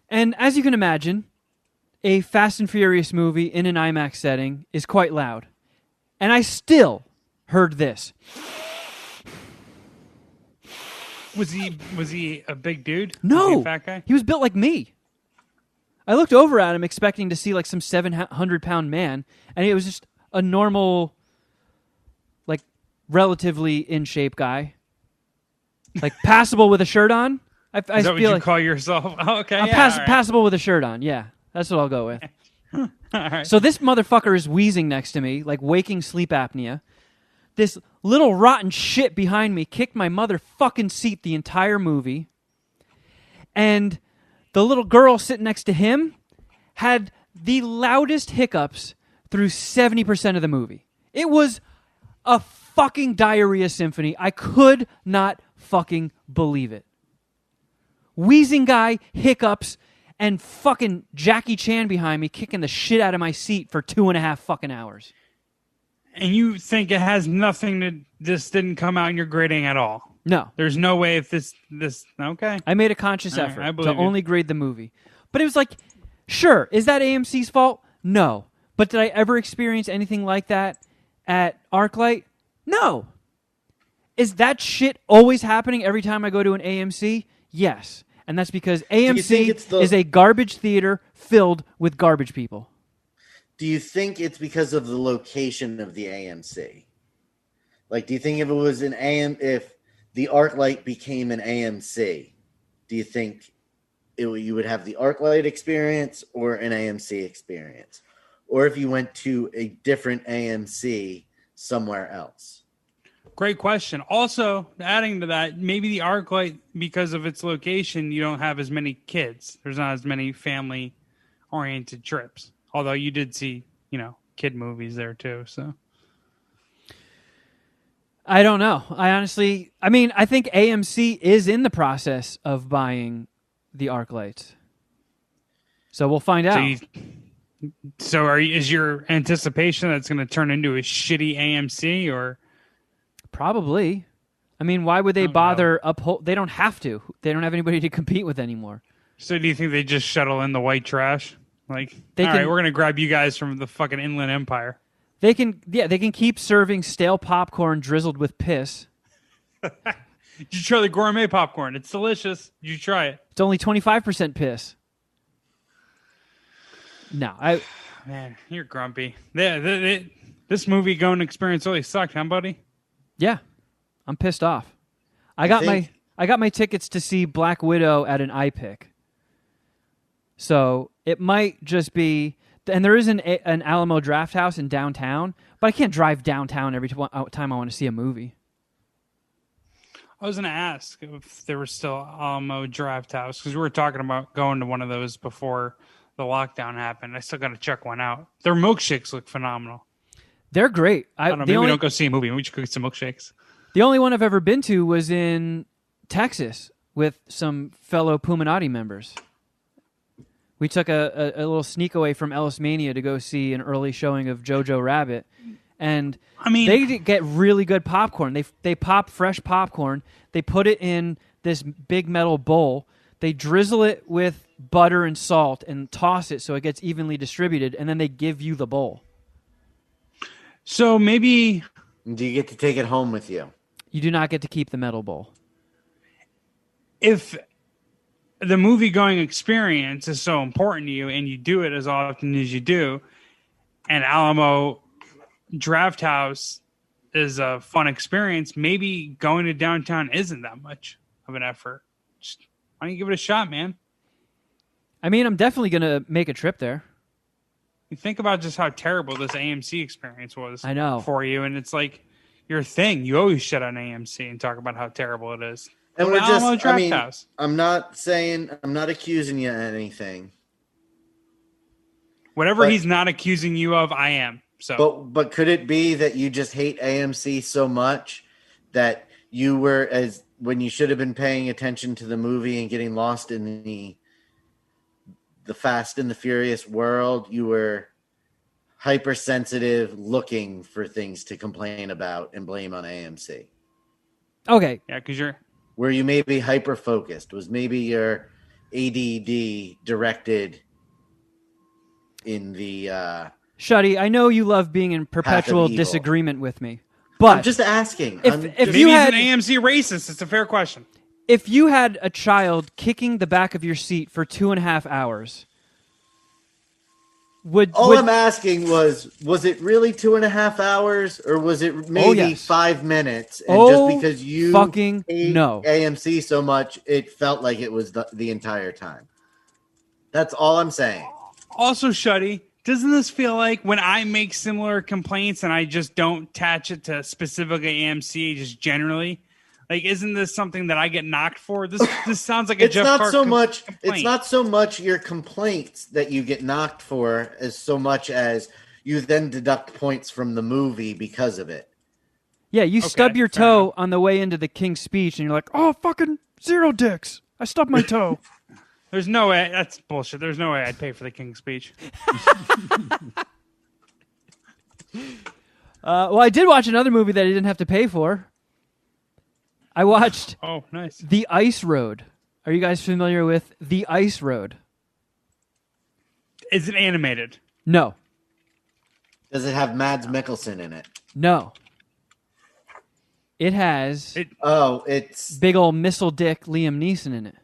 And as you can imagine, a Fast and Furious movie in an IMAX setting is quite loud. And I still heard this. Was he a big dude? No, Was he a fat guy? he was built like me. I looked over at him expecting to see like some 700-pound man, and he was just a normal, like relatively in shape guy, like passable with a shirt on. I Is that what feel you like call yourself? Oh, okay, I'm yeah, all right. passable with a shirt on. Yeah, that's what I'll go with. All right. So this motherfucker is wheezing next to me, like waking sleep apnea. This little rotten shit behind me kicked my motherfucking seat the entire movie. And the little girl sitting next to him had the loudest hiccups through 70% of the movie. It was a fucking diarrhea symphony. I could not fucking believe it. Wheezing guy, hiccups, and fucking Jackie Chan behind me kicking the shit out of my seat for 2.5 fucking hours. And you think it has nothing to... This didn't come out in your grading at all? No. There's no way if this... Okay. I made a conscious All right, effort I to believe you. only grade the movie. But it was like, sure, is that AMC's fault? No. But did I ever experience anything like that at ArcLight? No. Is that shit always happening every time I go to an AMC? Yes. And that's because AMC is a garbage theater filled with garbage people. Do you think it's because of the location of the AMC? Like, do you think if it was if the ArcLight became an AMC, do you think you would have the ArcLight experience or an AMC experience? Or if you went to a different AMC somewhere else? Great question. Also, adding to that, maybe the ArcLight, because of its location, you don't have as many kids. There's not as many family-oriented trips. Although you did see, kid movies there too. So I don't know. I think AMC is in the process of buying the ArcLights. So we'll find out. Is your anticipation that it's going to turn into a shitty AMC or? Probably. I mean, why would they bother uphold? They don't have to. They don't have anybody to compete with anymore. So do you think they just shuttle in the white trash? Like, all right, we're going to grab you guys from the fucking Inland Empire. They can keep serving stale popcorn drizzled with piss. Did you try the gourmet popcorn? It's delicious. Did you try it? It's only 25% piss. No, Man, you're grumpy. This movie going experience really sucked, huh, buddy? Yeah, I'm pissed off. I got my tickets to see Black Widow at an iPick. So it might just be, and there is an Alamo Draft House in downtown, but I can't drive downtown every time I want to see a movie. I was going to ask if there was still Alamo Draft House, because we were talking about going to one of those before the lockdown happened. I still got to check one out. Their milkshakes look phenomenal. They're great. I don't know. Maybe we don't go see a movie. We should go get some milkshakes. The only one I've ever been to was in Texas with some fellow Puminati members. We took a little sneak away from Ellis Mania to go see an early showing of Jojo Rabbit. And they get really good popcorn. They pop fresh popcorn. They put it in this big metal bowl. They drizzle it with butter and salt and toss it so it gets evenly distributed, and then they give you the bowl. So maybe... Do you get to take it home with you? You do not get to keep the metal bowl. If the movie-going experience is so important to you and you do it as often as you do, and Alamo Draft House is a fun experience, maybe going to downtown isn't that much of an effort. Just, why don't you give it a shot, man? I mean, I'm definitely going to make a trip there. You think about just how terrible this AMC experience was. I know. For you, and it's like your thing. You always shut on AMC and talk about how terrible it is. And we're Alamo just, Draft House. I'm not accusing you of anything. Whatever he's not accusing you of, I am. So, but could it be that you just hate AMC so much that you were, as when you should have been paying attention to the movie and getting lost in the Fast and the Furious world, you were hypersensitive, looking for things to complain about and blame on AMC? Okay. Yeah, because where you may be hyper focused, was maybe your ADD directed in the Shuddy, I know you love being in perpetual disagreement with me, but I'm just asking. If maybe you he's had an AMC racist, it's a fair question. if you had a child kicking the back of your seat for 2.5 hours, All I'm asking was it really 2.5 hours, or was it maybe yes. 5 minutes? And just Oh, because you fucking hate no. AMC so much, it felt like it was the entire time. That's all I'm saying. Also, Shuddy, doesn't this feel like when I make similar complaints and I just don't attach it to specifically AMC, just generally? Like, isn't this something that I get knocked for? This sounds like a It's Jeff not Clark so much. complaint. It's not so much your complaints that you get knocked for, as so much as you then deduct points from the movie because of it. Yeah, you Okay, stub your fair toe enough. on the way into the King's Speech, and you're like, oh, fucking 0 dicks. I stubbed my toe. There's no way. That's bullshit. There's no way I'd pay for the King's Speech. Well, I did watch another movie that I didn't have to pay for. I watched Oh, nice. The Ice Road. Are you guys familiar with The Ice Road? Is it animated? No. Does it have Mads Mikkelsen in it? No. It has Oh, it's big old missile dick Liam Neeson in it.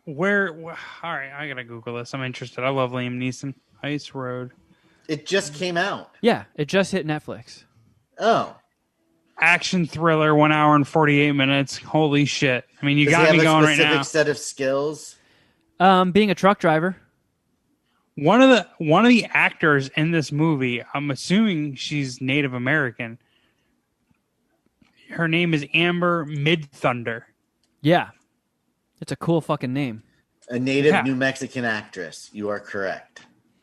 Where? All right, I gotta Google this. I'm interested. I love Liam Neeson. Ice Road. it just came out. Yeah, it just hit Netflix. Oh, Action thriller, 1 hour and 48 minutes. Holy shit! I mean, you does he got have me a going right specific now. set of skills? Being a truck driver. One of the actors in this movie, I'm assuming she's Native American. Her name is Amber Midthunder. Yeah. It's a cool fucking name. A native Yeah. New Mexican actress. You are correct.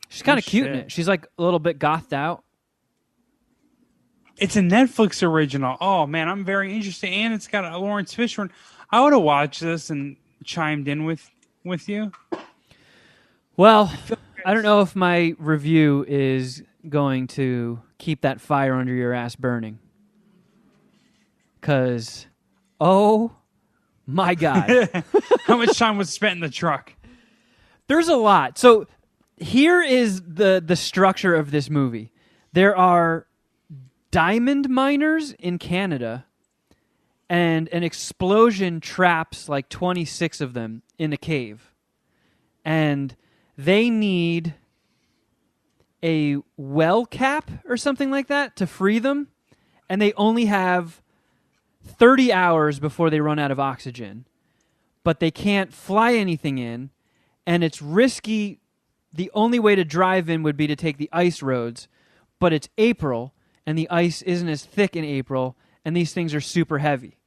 She's kind of Oh, cute in shit. it. She's like a little bit gothed out. It's a Netflix original. Oh man, I'm very interested, and it's got a Lawrence Fishburne. I would have watched this and chimed in with you. Well, I don't know if my review is going to keep that fire under your ass burning. Because, oh my God. How much time was spent in the truck? There's a lot. So here is the structure of this movie. There are diamond miners in Canada, and an explosion traps like 26 of them in a cave. And they need a well cap or something like that to free them, and they only have 30 hours before they run out of oxygen. But they can't fly anything in, and it's risky. The only way to drive in would be to take the ice roads, but it's April, and the ice isn't as thick in April, and these things are super heavy.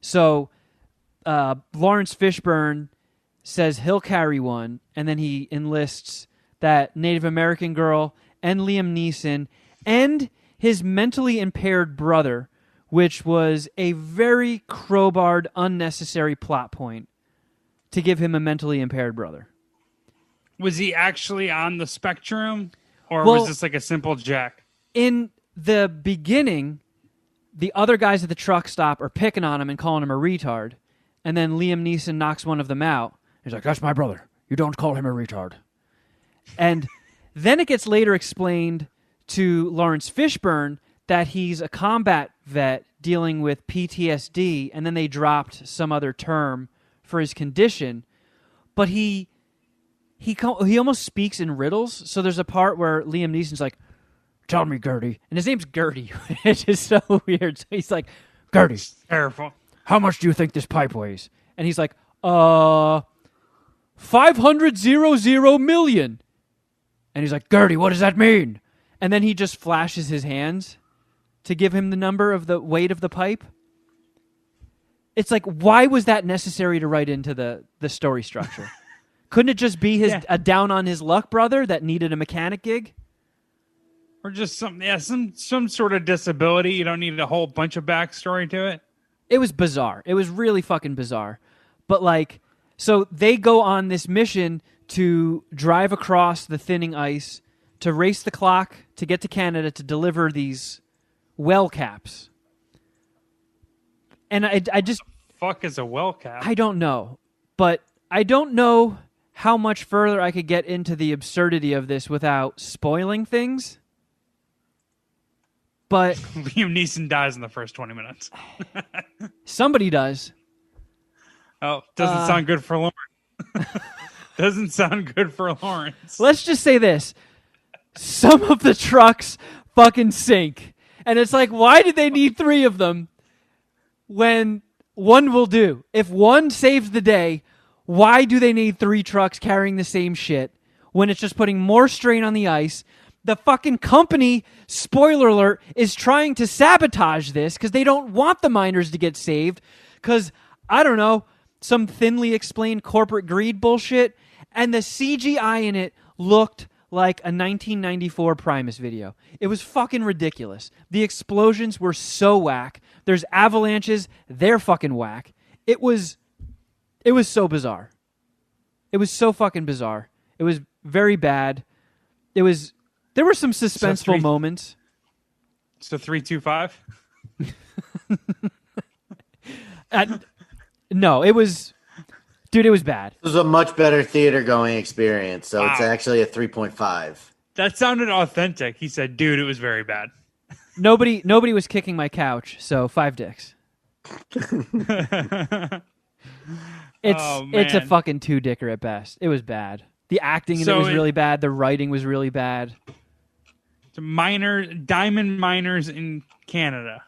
So Lawrence Fishburne says he'll carry one, and then he enlists that Native American girl and Liam Neeson and his mentally impaired brother, which was a very crowbarred, unnecessary plot point to give him a mentally impaired brother. Was he actually on the spectrum, or Well- was this like a simple jack? In the beginning, the other guys at the truck stop are picking on him and calling him a retard, and then Liam Neeson knocks one of them out. He's like, "That's my brother. You don't call him a retard." And then it gets later explained to Lawrence Fishburne that he's a combat vet dealing with PTSD, and then they dropped some other term for his condition. But he almost speaks in riddles. So there's a part where Liam Neeson's like, "Tell me, Gertie," and his name's Gertie, which is so weird. So he's like, "Gertie, Careful. how much do you think this pipe weighs?" And he's like, 500 million. And he's like, "Gertie, what does that mean?" And then he just flashes his hands to give him the number of the weight of the pipe. It's like, why was that necessary to write into the story structure? Couldn't it just be a down on his luck brother that needed a mechanic gig? Or just some sort of disability. You don't need a whole bunch of backstory to it. It was bizarre. It was really fucking bizarre. But like, so they go on this mission to drive across the thinning ice, to race the clock, to get to Canada, to deliver these well caps. And I just, Fuck is a well cap. I don't know. But I don't know how much further I could get into the absurdity of this without spoiling things. But Liam Neeson dies in the first 20 minutes. somebody does. Oh, doesn't sound good for Lawrence. Doesn't sound good for Lawrence. Let's just say this. Some of the trucks fucking sink. And it's like, why did they need 3 of them when one will do? If one saves the day, why do they need 3 trucks carrying the same shit when it's just putting more strain on the ice? The fucking company, spoiler alert, is trying to sabotage this because they don't want the miners to get saved because, I don't know, some thinly explained corporate greed bullshit. And the CGI in it looked like a 1994 Primus video. It was fucking ridiculous. The explosions were so whack. There's avalanches. They're fucking whack. It was so bizarre. It was so fucking bizarre. It was very bad. There were some suspenseful moments. So 3-2-5? No, it was... Dude, it was bad. It was a much better theater going experience, so Wow. it's actually a 3.5. That sounded authentic. He said, dude, it was very bad. Nobody was kicking my couch, so 5 dicks. It's a fucking 2-dicker at best. It was bad. The acting in it was really bad. The writing was really bad. Diamond miners in Canada.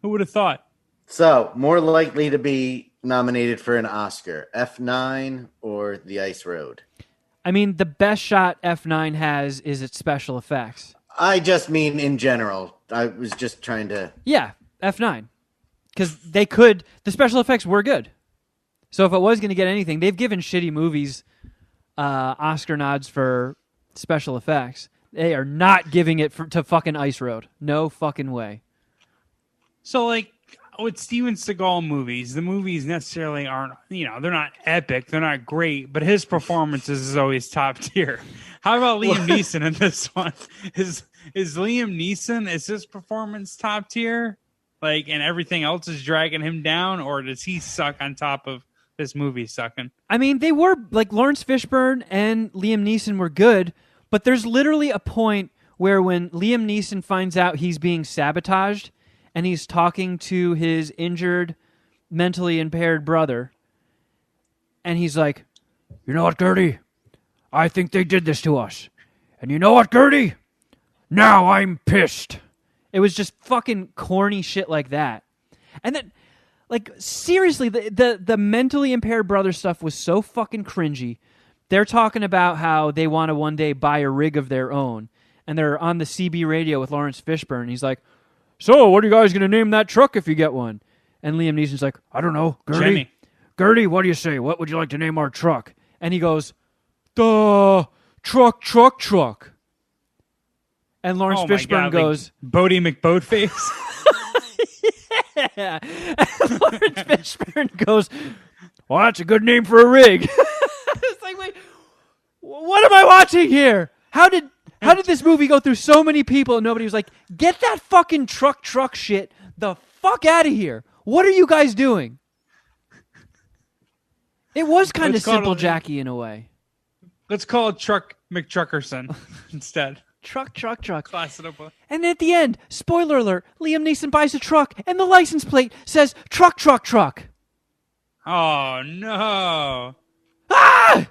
Who would have thought? So, more likely to be nominated for an Oscar, F9 or The Ice Road? I mean, the best shot F9 has is its special effects. I just mean in general. I was just trying to... Yeah, F9. Because the special effects were good. So if it was going to get anything, they've given shitty movies Oscar nods for special effects. They are not giving it to fucking Ice Road. No fucking way. So, like, with Steven Seagal movies, the movies necessarily aren't, they're not epic, they're not great, but his performances is always top tier. How about Liam Neeson in this one? Is Liam Neeson, is his performance top tier? Like, and everything else is dragging him down, or does he suck on top of this movie sucking? I mean, they were, like, Lawrence Fishburne and Liam Neeson were good, but there's literally a point where when Liam Neeson finds out he's being sabotaged, and he's talking to his injured, mentally impaired brother. And he's like, you know what, Gertie? I think they did this to us. And you know what, Gertie? Now I'm pissed. It was just fucking corny shit like that. And then, like, seriously, the mentally impaired brother stuff was so fucking cringy. They're talking about how they want to one day buy a rig of their own. And they're on the CB radio with Lawrence Fishburne. And he's like, so, what are you guys going to name that truck if you get one? And Liam Neeson's like, I don't know, Gertie. Jenny. Gertie, what do you say? What would you like to name our truck? And he goes, the truck. And Lawrence Fishburne goes, like Bodie McBoatface. yeah. And Lawrence Fishburne goes, well, that's a good name for a rig. It's like, wait, what am I watching here? How did this movie go through so many people and nobody was like, get that fucking truck shit the fuck out of here. What are you guys doing? It was kind of simple Jackie in a way. Let's call it Truck McTruckerson instead. Truck. Class it up. And at the end, spoiler alert, Liam Neeson buys a truck and the license plate says truck. Oh, no. Ah!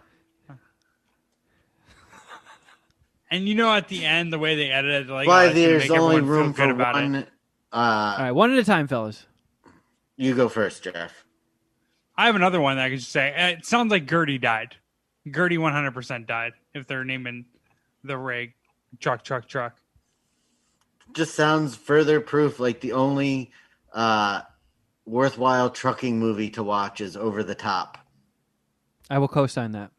And at the end, the way they edited it, like, Why it's gonna there's make only everyone room feel good for about one. it. All right, one at a time, fellas. You go first, Jeff. I have another one that I could just say. It sounds like Gertie died. Gertie 100% died if they're naming the rig truck. Just sounds further proof like the only worthwhile trucking movie to watch is Over the Top. I will co-sign that.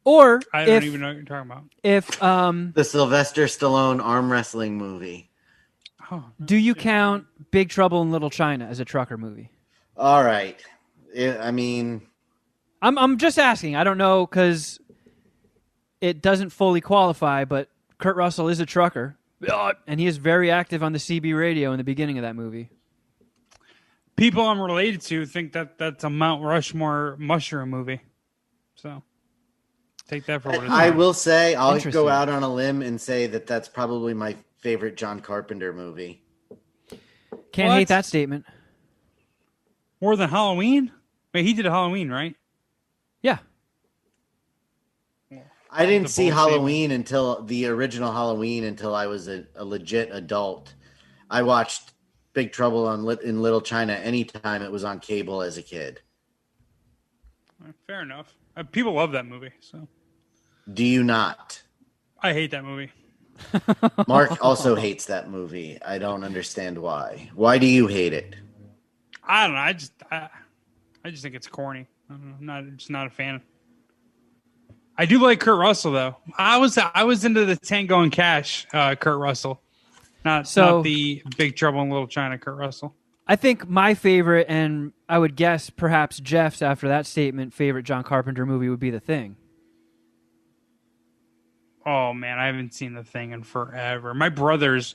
Or I don't even know what you're talking about. If The Sylvester Stallone arm wrestling movie. Oh, do you count Big Trouble in Little China as a trucker movie? All right. I mean, I'm just asking. I don't know because it doesn't fully qualify, but Kurt Russell is a trucker, and he is very active on the CB radio in the beginning of that movie. people I'm related to think that that's a Mount Rushmore mushroom movie. So take that for what it's I worth. will say, I'll Interesting. go out on a limb and say that that's probably my favorite John Carpenter movie. Can't hate that statement. More than Halloween? Wait, he did a Halloween, right? Yeah. I didn't see Halloween until the original Halloween until I was a legit adult. I watched Big Trouble in Little China anytime it was on cable as a kid. Fair enough. People love that movie. So, do you not? I hate that movie. Mark also hates that movie. I don't understand why. Why do you hate it? I don't know. I just think it's corny. I don't know. Just not a fan. I do like Kurt Russell though. I was into the Tango and Cash Kurt Russell, not the Big Trouble in Little China Kurt Russell. I think my favorite, and I would guess perhaps Jeff's after that statement, favorite John Carpenter movie would be The Thing. Oh man, I haven't seen The Thing in forever. My brothers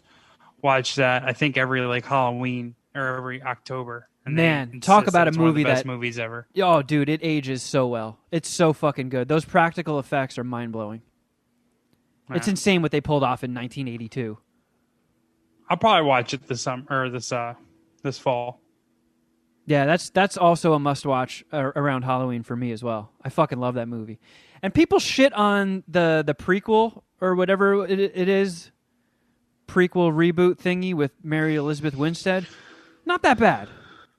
watch that. I think every Halloween or every October. And man, talk about a movie one of the best movies ever. Oh, dude, it ages so well. It's so fucking good. Those practical effects are mind blowing. Yeah. It's insane what they pulled off in 1982. I'll probably watch it this summer or this fall. Yeah, that's also a must watch around Halloween for me as well. I fucking love that movie. And people shit on the prequel or whatever it is, prequel reboot thingy with Mary Elizabeth Winstead. Not that bad.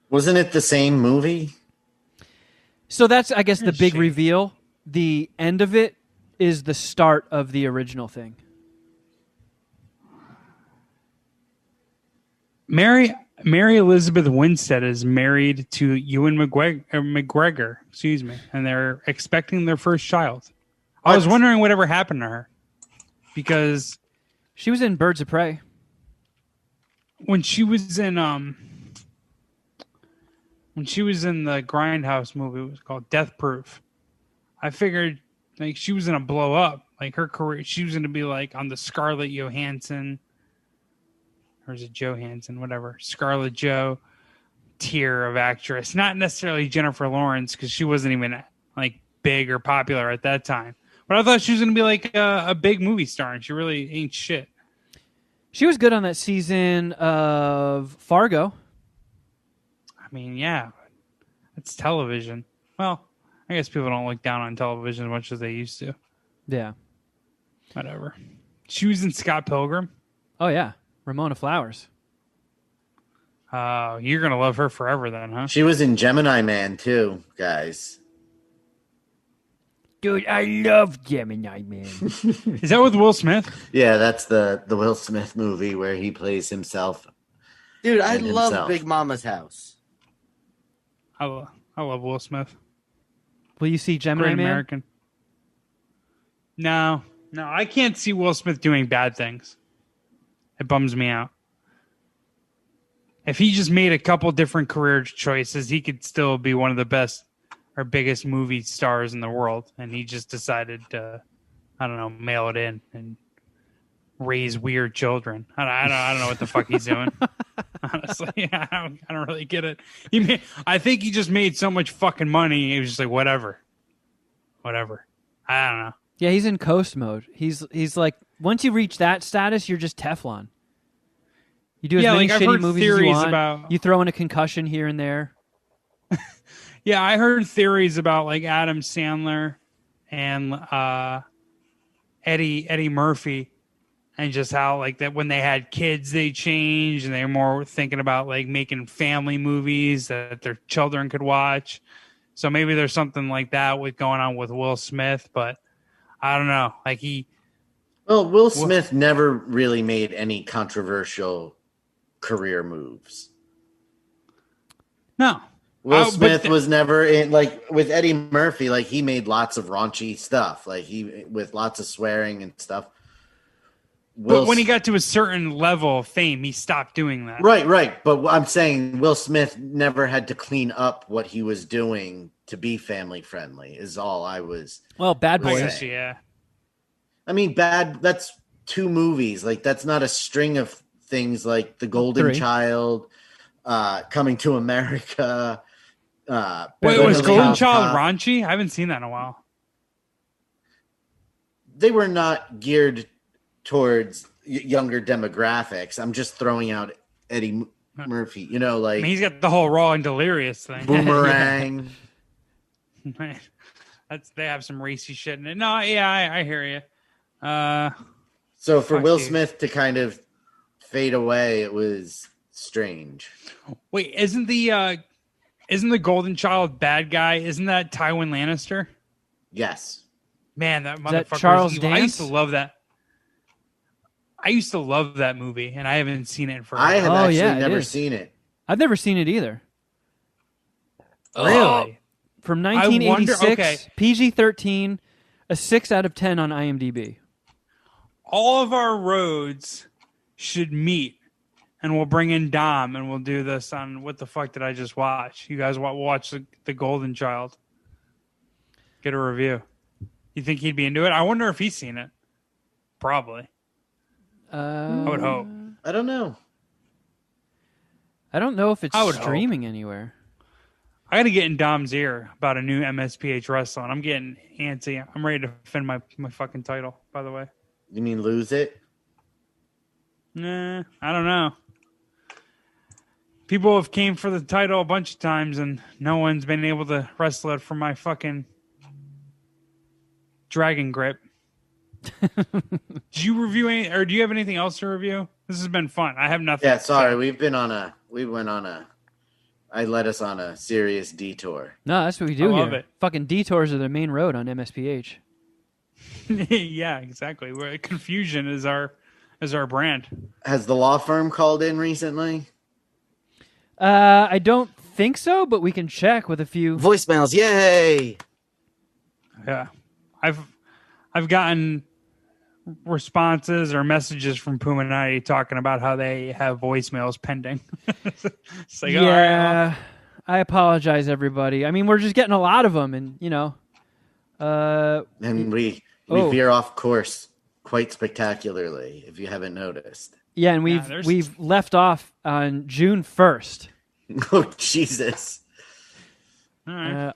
Wasn't it the same movie? So that's, I guess, the big reveal. The end of it is the start of the original thing. Mary Elizabeth Winstead is married to Ewan McGregor, and they're expecting their first child. I was wondering whatever happened to her because she was in Birds of Prey. When she was in the Grindhouse movie, it was called Death Proof. I figured she was gonna blow up, her career. She was gonna be on the Scarlett Johansson, or is it Johansson, whatever, Scarlett Jo tier of actress. Not necessarily Jennifer Lawrence because she wasn't even big or popular at that time. But I thought she was gonna be a big movie star, and she really ain't shit. She was good on that season of Fargo. I mean, yeah, it's television. Well, I guess people don't look down on television as much as they used to. Yeah. Whatever. She was in Scott Pilgrim. Oh, yeah. Ramona Flowers. You're going to love her forever then, huh? She was in Gemini Man, too, guys. Dude, I love Gemini Man. Is that with Will Smith? Yeah, that's the Will Smith movie where he plays himself. Dude, I love Big Mama's House. I love Will Smith. Will you see Gemini Man? American. No, I can't see Will Smith doing bad things. It bums me out. If he just made a couple different career choices, he could still be one of the best or biggest movie stars in the world. And he just decided to, I don't know, mail it in and raise weird children. I don't know what the fuck he's doing. Honestly, I don't really get it. I think he just made so much fucking money. He was just like, whatever. I don't know. Yeah, he's in coast mode. He's like, once you reach that status, you're just Teflon. You do as many shitty movies as you want. You throw in a concussion here and there. Yeah, I heard theories about Adam Sandler and Eddie Murphy, and just how that when they had kids they changed and they were more thinking about making family movies that their children could watch. So maybe there's something like that going on with Will Smith, but I don't know. Will Smith never really made any controversial career moves. No. Will Smith was never in with Eddie Murphy. He made lots of raunchy stuff, with lots of swearing and stuff. But when he got to a certain level of fame, he stopped doing that. Right. But I'm saying Will Smith never had to clean up what he was doing to be family friendly. Is all I was. Well, Bad Boys. I guess, yeah. I mean, That's 2 movies. That's not a string of things like The Golden Child, Coming to America. Wait, was Golden Child raunchy? I haven't seen that in a while. They were not geared towards, younger demographics. I'm just throwing out Eddie Murphy. You know, I like mean, he's got the whole Raw and Delirious thing. Boomerang. They have some racy shit in it. No, yeah, I hear you. So for Will you. Smith to kind of fade away, it was strange. Wait, isn't the Golden Child bad guy? Isn't that Tywin Lannister? Yes. Man, that motherfucker. That Charles is evil. Dance? I used to love that. I used to love that movie, and I haven't seen it in forever. I have actually never is. seen it. I've never seen it either. Really? From 1986, okay. PG-13, a 6 out of 10 on IMDb. All of our roads should meet, and we'll bring in Dom, and we'll do this on What the Fuck Did I Just Watch? You guys watch the Golden Child. Get a review. You think he'd be into it? I wonder if he's seen it. Probably. I would hope. I don't know. I don't know if it's I would streaming anywhere. I got to get in Dom's ear about a new MSPH wrestling. I'm getting antsy. I'm ready to defend my fucking title, by the way. You mean lose it? Nah, I don't know. People have came for the title a bunch of times, and no one's been able to wrestle it from my fucking dragon grip. Did you review any, or do you have anything else to review? This has been fun. I have nothing. Yeah, sorry. I led us on a serious detour. No, that's what we do I here. love it. Fucking detours are the main road on MSPH. Yeah, exactly. Confusion is our brand. Has the law firm called in recently? I don't think so, but we can check with a few. Voicemails, yay! Yeah, I've gotten responses or messages from Puminati talking about how they have voicemails pending. It's like, Yeah, all right, I apologize, everybody. I mean, we're just getting a lot of them, and And we veer off course quite spectacularly, if you haven't noticed. yeah, and we've left off on June 1st. Oh, Jesus. all right.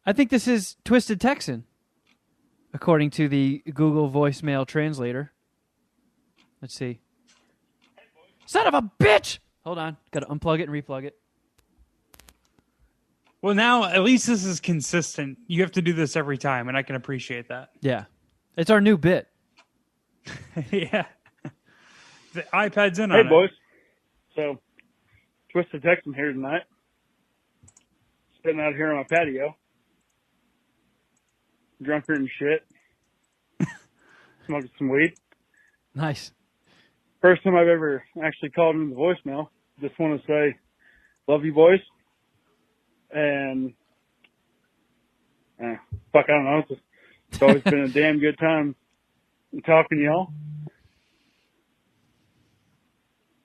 I think this is Twisted Texan, according to the Google voicemail translator. Let's see. Son of a bitch! Hold on. Got to unplug it and replug it. Well, now at least this is consistent. You have to do this every time, and I can appreciate that. Yeah. It's our new bit. Yeah. The iPad's in Hey, on boys. So, Twisted Texan here tonight. Sitting out here on my patio. Drunker and shit. Smoking some weed. Nice. First time I've ever actually called into the voicemail. Just want to say, love you, boys. And, fuck, I don't know. It's always been a damn good time talking to y'all.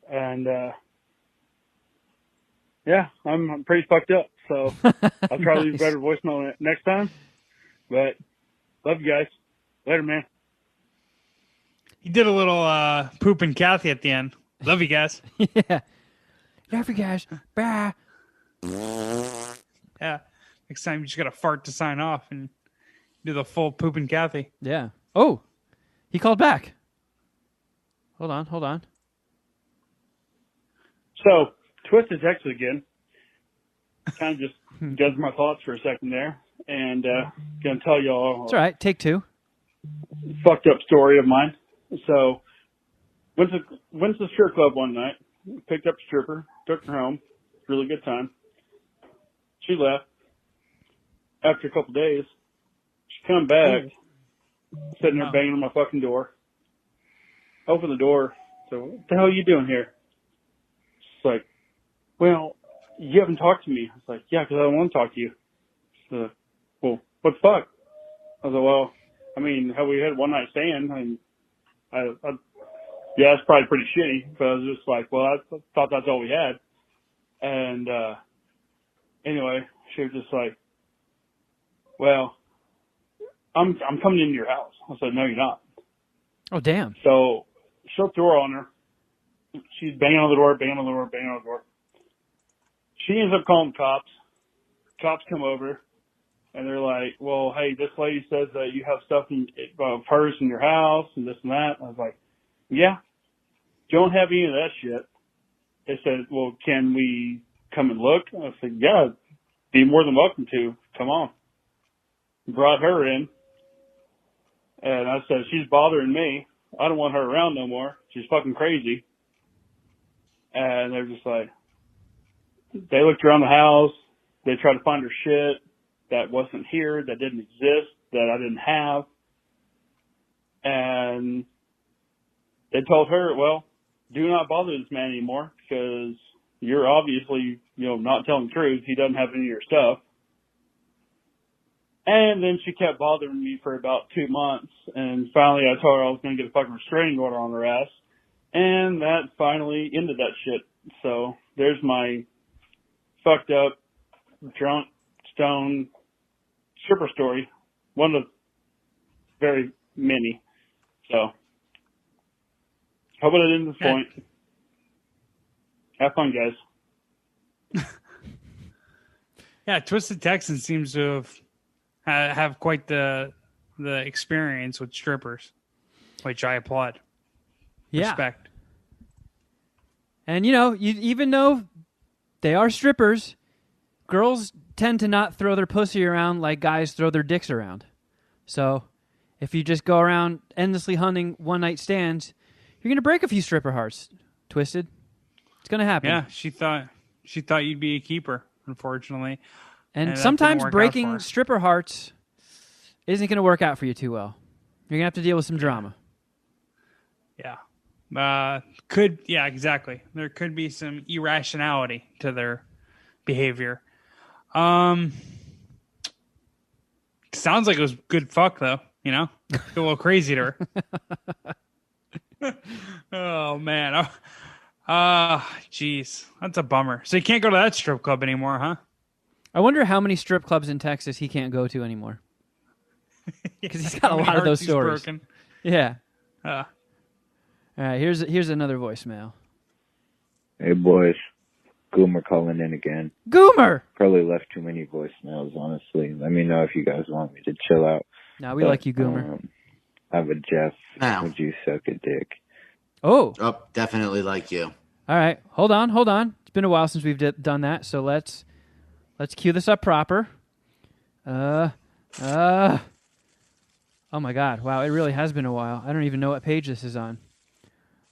And, yeah, I'm pretty fucked up. So I'll try to leave a better voicemail next time. But love you guys. Later, man. He did a little poop and Kathy at the end. Love you guys. Yeah. Love you guys. Bye. Yeah. Next time you just got to fart to sign off and do the full poop and Kathy. Yeah. Oh, he called back. Hold on. So, Twisted Texas again. Kind of just judged my thoughts for a second there. And going to tell y'all It's all right. Take two. fucked up story of mine. So, went to the strip club one night, picked up a stripper, took her home. Really good time. She left. After a couple days, she come back, sitting there banging on my fucking door. Open the door. So, what the hell are you doing here? She's like, well, you haven't talked to me. I was like, yeah, because I don't want to talk to you. She's like, well, what the fuck? I was like, well, I mean, have we had one night stand? Yeah, it's probably pretty shitty, but I was just like, well, I thought that's all we had. And, anyway, she was just like, well, I'm coming into your house. I said, no, you're not. Oh, damn. So, shut the door on her. She's banging on the door. She ends up calling the cops. Cops come over, and they're like, well, hey, this lady says that you have stuff of hers in your house and this and that. I was like, yeah, Don't have any of that shit. They said, well, can we come and look? I said, yeah, be more than welcome to. Come on. Brought her in. And I said, she's bothering me. I don't want her around no more. She's fucking crazy. And they're just like, they looked around the house. They tried to find her shit that wasn't here, that didn't exist, that I didn't have. And they told her, well, do not bother this man anymore because you're obviously, not telling the truth. He doesn't have any of your stuff. And then she kept bothering me for about 2 months. And finally I told her I was going to get a fucking restraining order on her ass. And that finally ended that shit. So there's my fucked up, drunk, stone stripper story. One of very many. So hope I didn't disappoint. Have fun, guys. Yeah, Twisted Texan seems to have quite the experience with strippers, which I applaud. Yeah. Respect. And even though they are strippers, girls tend to not throw their pussy around like guys throw their dicks around. So if you just go around endlessly hunting one-night stands, you're going to break a few stripper hearts, Twisted. It's going to happen. Yeah, she thought you'd be a keeper, unfortunately. And sometimes breaking stripper hearts isn't going to work out for you too well. You're going to have to deal with some drama. Yeah. Exactly. There could be some irrationality to their behavior. Sounds like it was good fuck, though, a little crazy to her. Oh, man. Jeez. That's a bummer. So you can't go to that strip club anymore, huh? I wonder how many strip clubs in Texas he can't go to anymore. Because he's got a lot of those stories. Broken. Yeah. All right, here's another voicemail. Hey, boys. Goomer calling in again. Goomer! Probably left too many voicemails, honestly. Let me know if you guys want me to chill out. No, we like you, Goomer. I have a Jeff. Now. Would you suck a dick? Oh, definitely like you. All right, hold on. It's been a while since we've done that, so let's cue this up proper. Oh my God! Wow, it really has been a while. I don't even know what page this is on.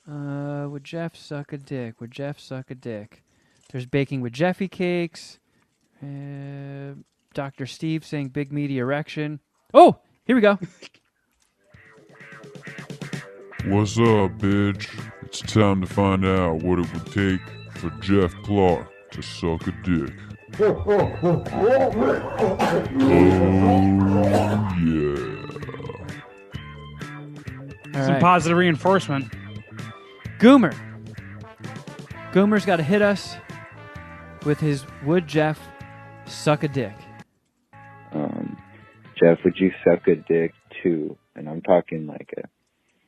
Would Jeff suck a dick? Would Jeff suck a dick? There's baking with Jeffy cakes. Dr. Steve saying big meaty erection. Oh, here we go. What's up, bitch? It's time to find out what it would take for Jeff Clark to suck a dick. Oh, yeah. Some positive reinforcement. Goomer's got to hit us with his would Jeff suck a dick. Jeff, would you suck a dick too? And I'm talking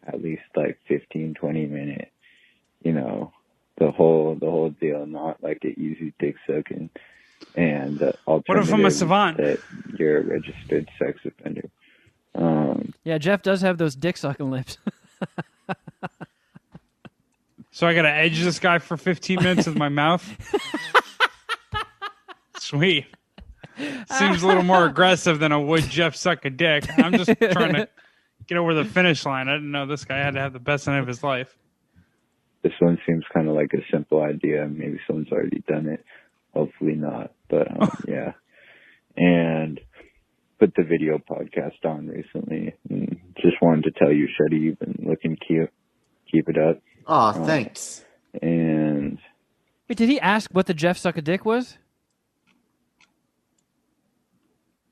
at least 15, 20 minute, the whole deal, not like an easy dick sucking. And the alternative what if I'm a savant? That you're a registered sex offender. Yeah, Jeff does have those dick sucking lips. So I got to edge this guy for 15 minutes with my mouth? Sweet. Seems a little more aggressive than a would Jeff suck a dick. I'm just trying to get over the finish line. I didn't know this guy had to have the best night of his life. This one seems kind of like a simple idea. Maybe someone's already done it. Hopefully not. But, yeah. And put the video podcast on recently. And just wanted to tell you, Shuddy, you've been looking cute. Keep it up. Oh, thanks. And wait, did he ask what the Jeff suck a dick was?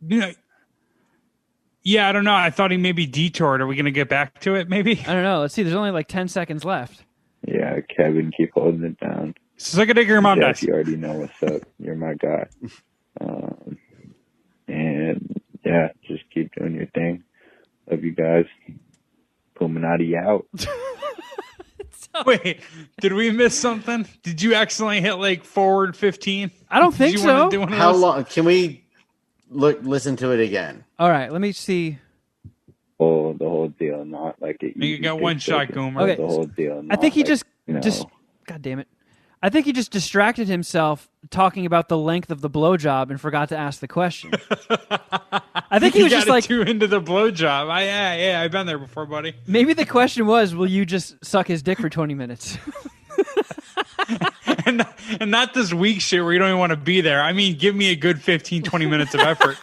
Yeah, I don't know. I thought he maybe detoured. Are we going to get back to it, maybe? I don't know. Let's see. There's only 10 seconds left. Yeah, Kevin, keep holding it down. Suck a dick or your mom dies. You already know what's up. You're my guy. And, yeah, just keep doing your thing. Love you guys. Puminati out. Wait, did we miss something? Did you accidentally hit forward 15? I don't think so. How long? Can we listen to it again? All right, let me see. Oh, the whole deal, not like it. You got one shot, Goomer. Okay, the whole deal. I think he just You know, God damn it. I think he just distracted himself talking about the length of the blowjob and forgot to ask the question. I think he was just like too into the blowjob. I've been there before, buddy. Maybe the question was, will you just suck his dick for 20 minutes? and not this weak shit where you don't even want to be there. I mean, give me a good 15, 20 minutes of effort.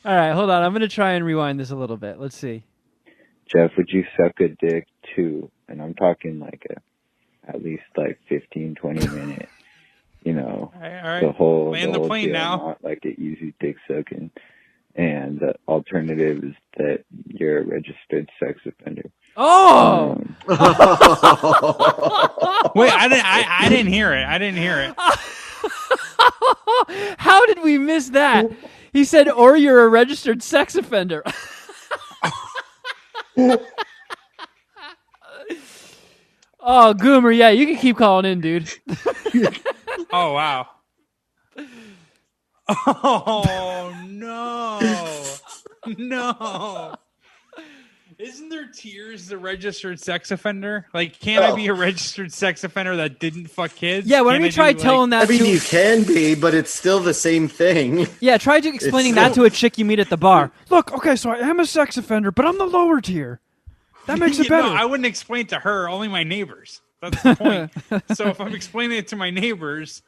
All right, hold on. I'm going to try and rewind this a little bit. Let's see. Jeff, would you suck a dick too? And I'm talking like at least like 15, 20 minutes. You know, all right. the whole plane deal, now. not like an easy dick sucking. And the alternative is that you're a registered sex offender. Oh! Wait, I didn't hear it. I didn't hear it. How did we miss that? He said, or you're a registered sex offender. Oh, Goomer, yeah, you can keep calling in, dude. Oh, wow. Oh, no. No. Isn't there tiers the registered sex offender? Like, can I be a registered sex offender that didn't fuck kids? Yeah, why don't you try telling that I mean, you can be, but it's still the same thing. Yeah, try explaining that to a chick you meet at the bar. Look, okay, so I am a sex offender, but I'm the lower tier. That makes it better. No, I wouldn't explain to her, only my neighbors. That's the point. So if I'm explaining it to my neighbors,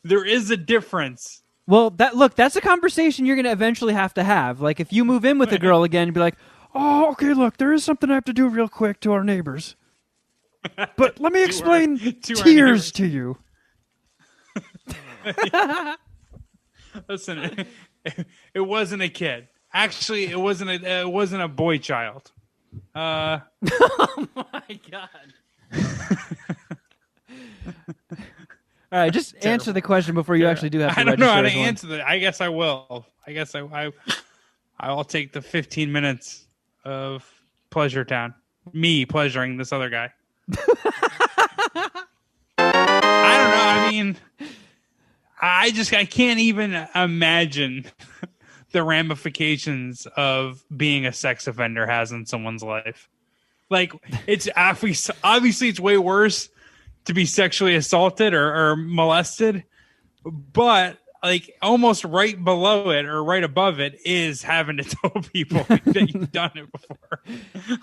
there is a difference. Well, that's a conversation you're going to eventually have to have. Like, if you move in with a girl again, be like, oh, okay, look, there is something I have to do real quick to our neighbors. But let me explain tiers to you. Listen, it wasn't a kid. Actually, it wasn't a boy child. Oh my God. All right, just answer the question before you actually do have to register. I don't know how to answer that. I guess I will. I guess I'll take the 15 minutes of Pleasure Town. Me pleasuring this other guy. I don't know. I mean, I can't even imagine the ramifications of being a sex offender has in someone's life. Like, it's obviously it's way worse to be sexually assaulted or molested, but like almost right below it or right above it is having to tell people that you've done it before.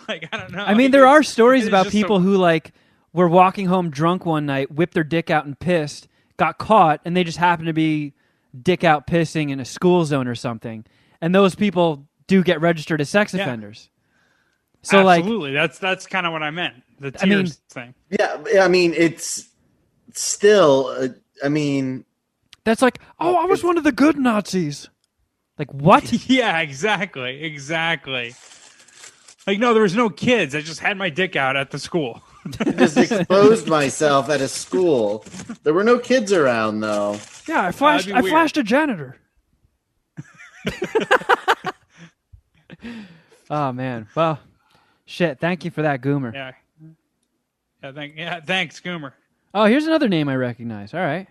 Like, I don't know. I mean, there are stories about people who like were walking home drunk one night, whipped their dick out and pissed, got caught, and they just happened to be dick out pissing in a school zone or something. And those people do get registered as sex offenders. So absolutely, that's kind of what I meant. The tiers thing. Yeah, I mean, it's still. I mean, that's like, oh, I was one of the good Nazis. Like, what? Yeah, exactly. Like, no, there was no kids. I just had my dick out at the school. I just exposed myself at a school. There were no kids around, though. Yeah, I flashed a janitor. Oh man, well, shit. Thank you for that, Goomer. Yeah. Thanks, Goomer. Oh, here's another name I recognize. All right.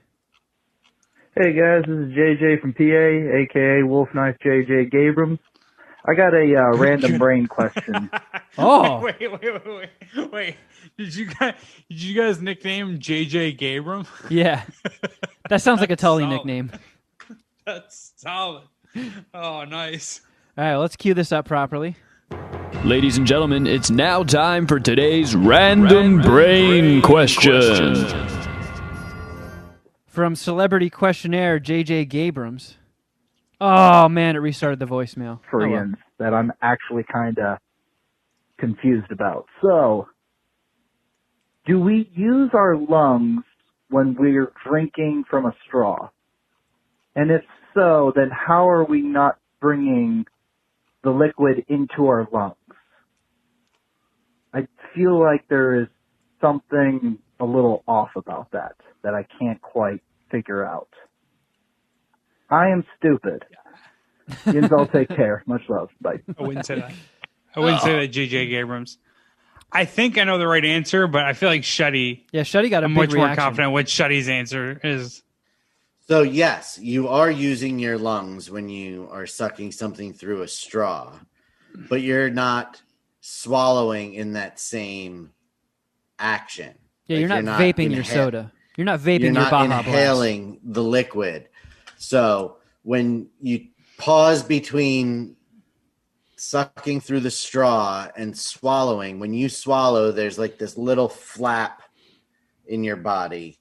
Hey guys, this is JJ from PA, aka Wolf Knife JJ Gabrams. I got a random brain question. Oh, wait! Did you guys nickname JJ Gabram? Yeah, that sounds like a Tully nickname. That's solid. Oh, nice. All right, let's cue this up properly. Ladies and gentlemen, it's now time for today's Random Brain Question. From Celebrity Questionnaire, JJ Gabrams. Oh, man, it restarted the voicemail. That I'm actually kind of confused about. So, do we use our lungs when we're drinking from a straw? And if so, then how are we not bringing the liquid into our lungs? I feel like there is something a little off about that I can't quite figure out. I am stupid. Yins, I'll take care. Much love. Bye. I wouldn't say that. JJ Gabrams. I think I know the right answer, but I feel like Shuddy. Yeah, Shuddy got a I'm big much reaction. more confident what Shuddy's answer is. So yes, you are using your lungs when you are sucking something through a straw. but you're not swallowing in that same action. Yeah, you're not vaping your soda. You're not vaping your Baja Blast. Inhaling the liquid. So when you pause between sucking through the straw and swallowing, when you swallow, there's like this little flap in your body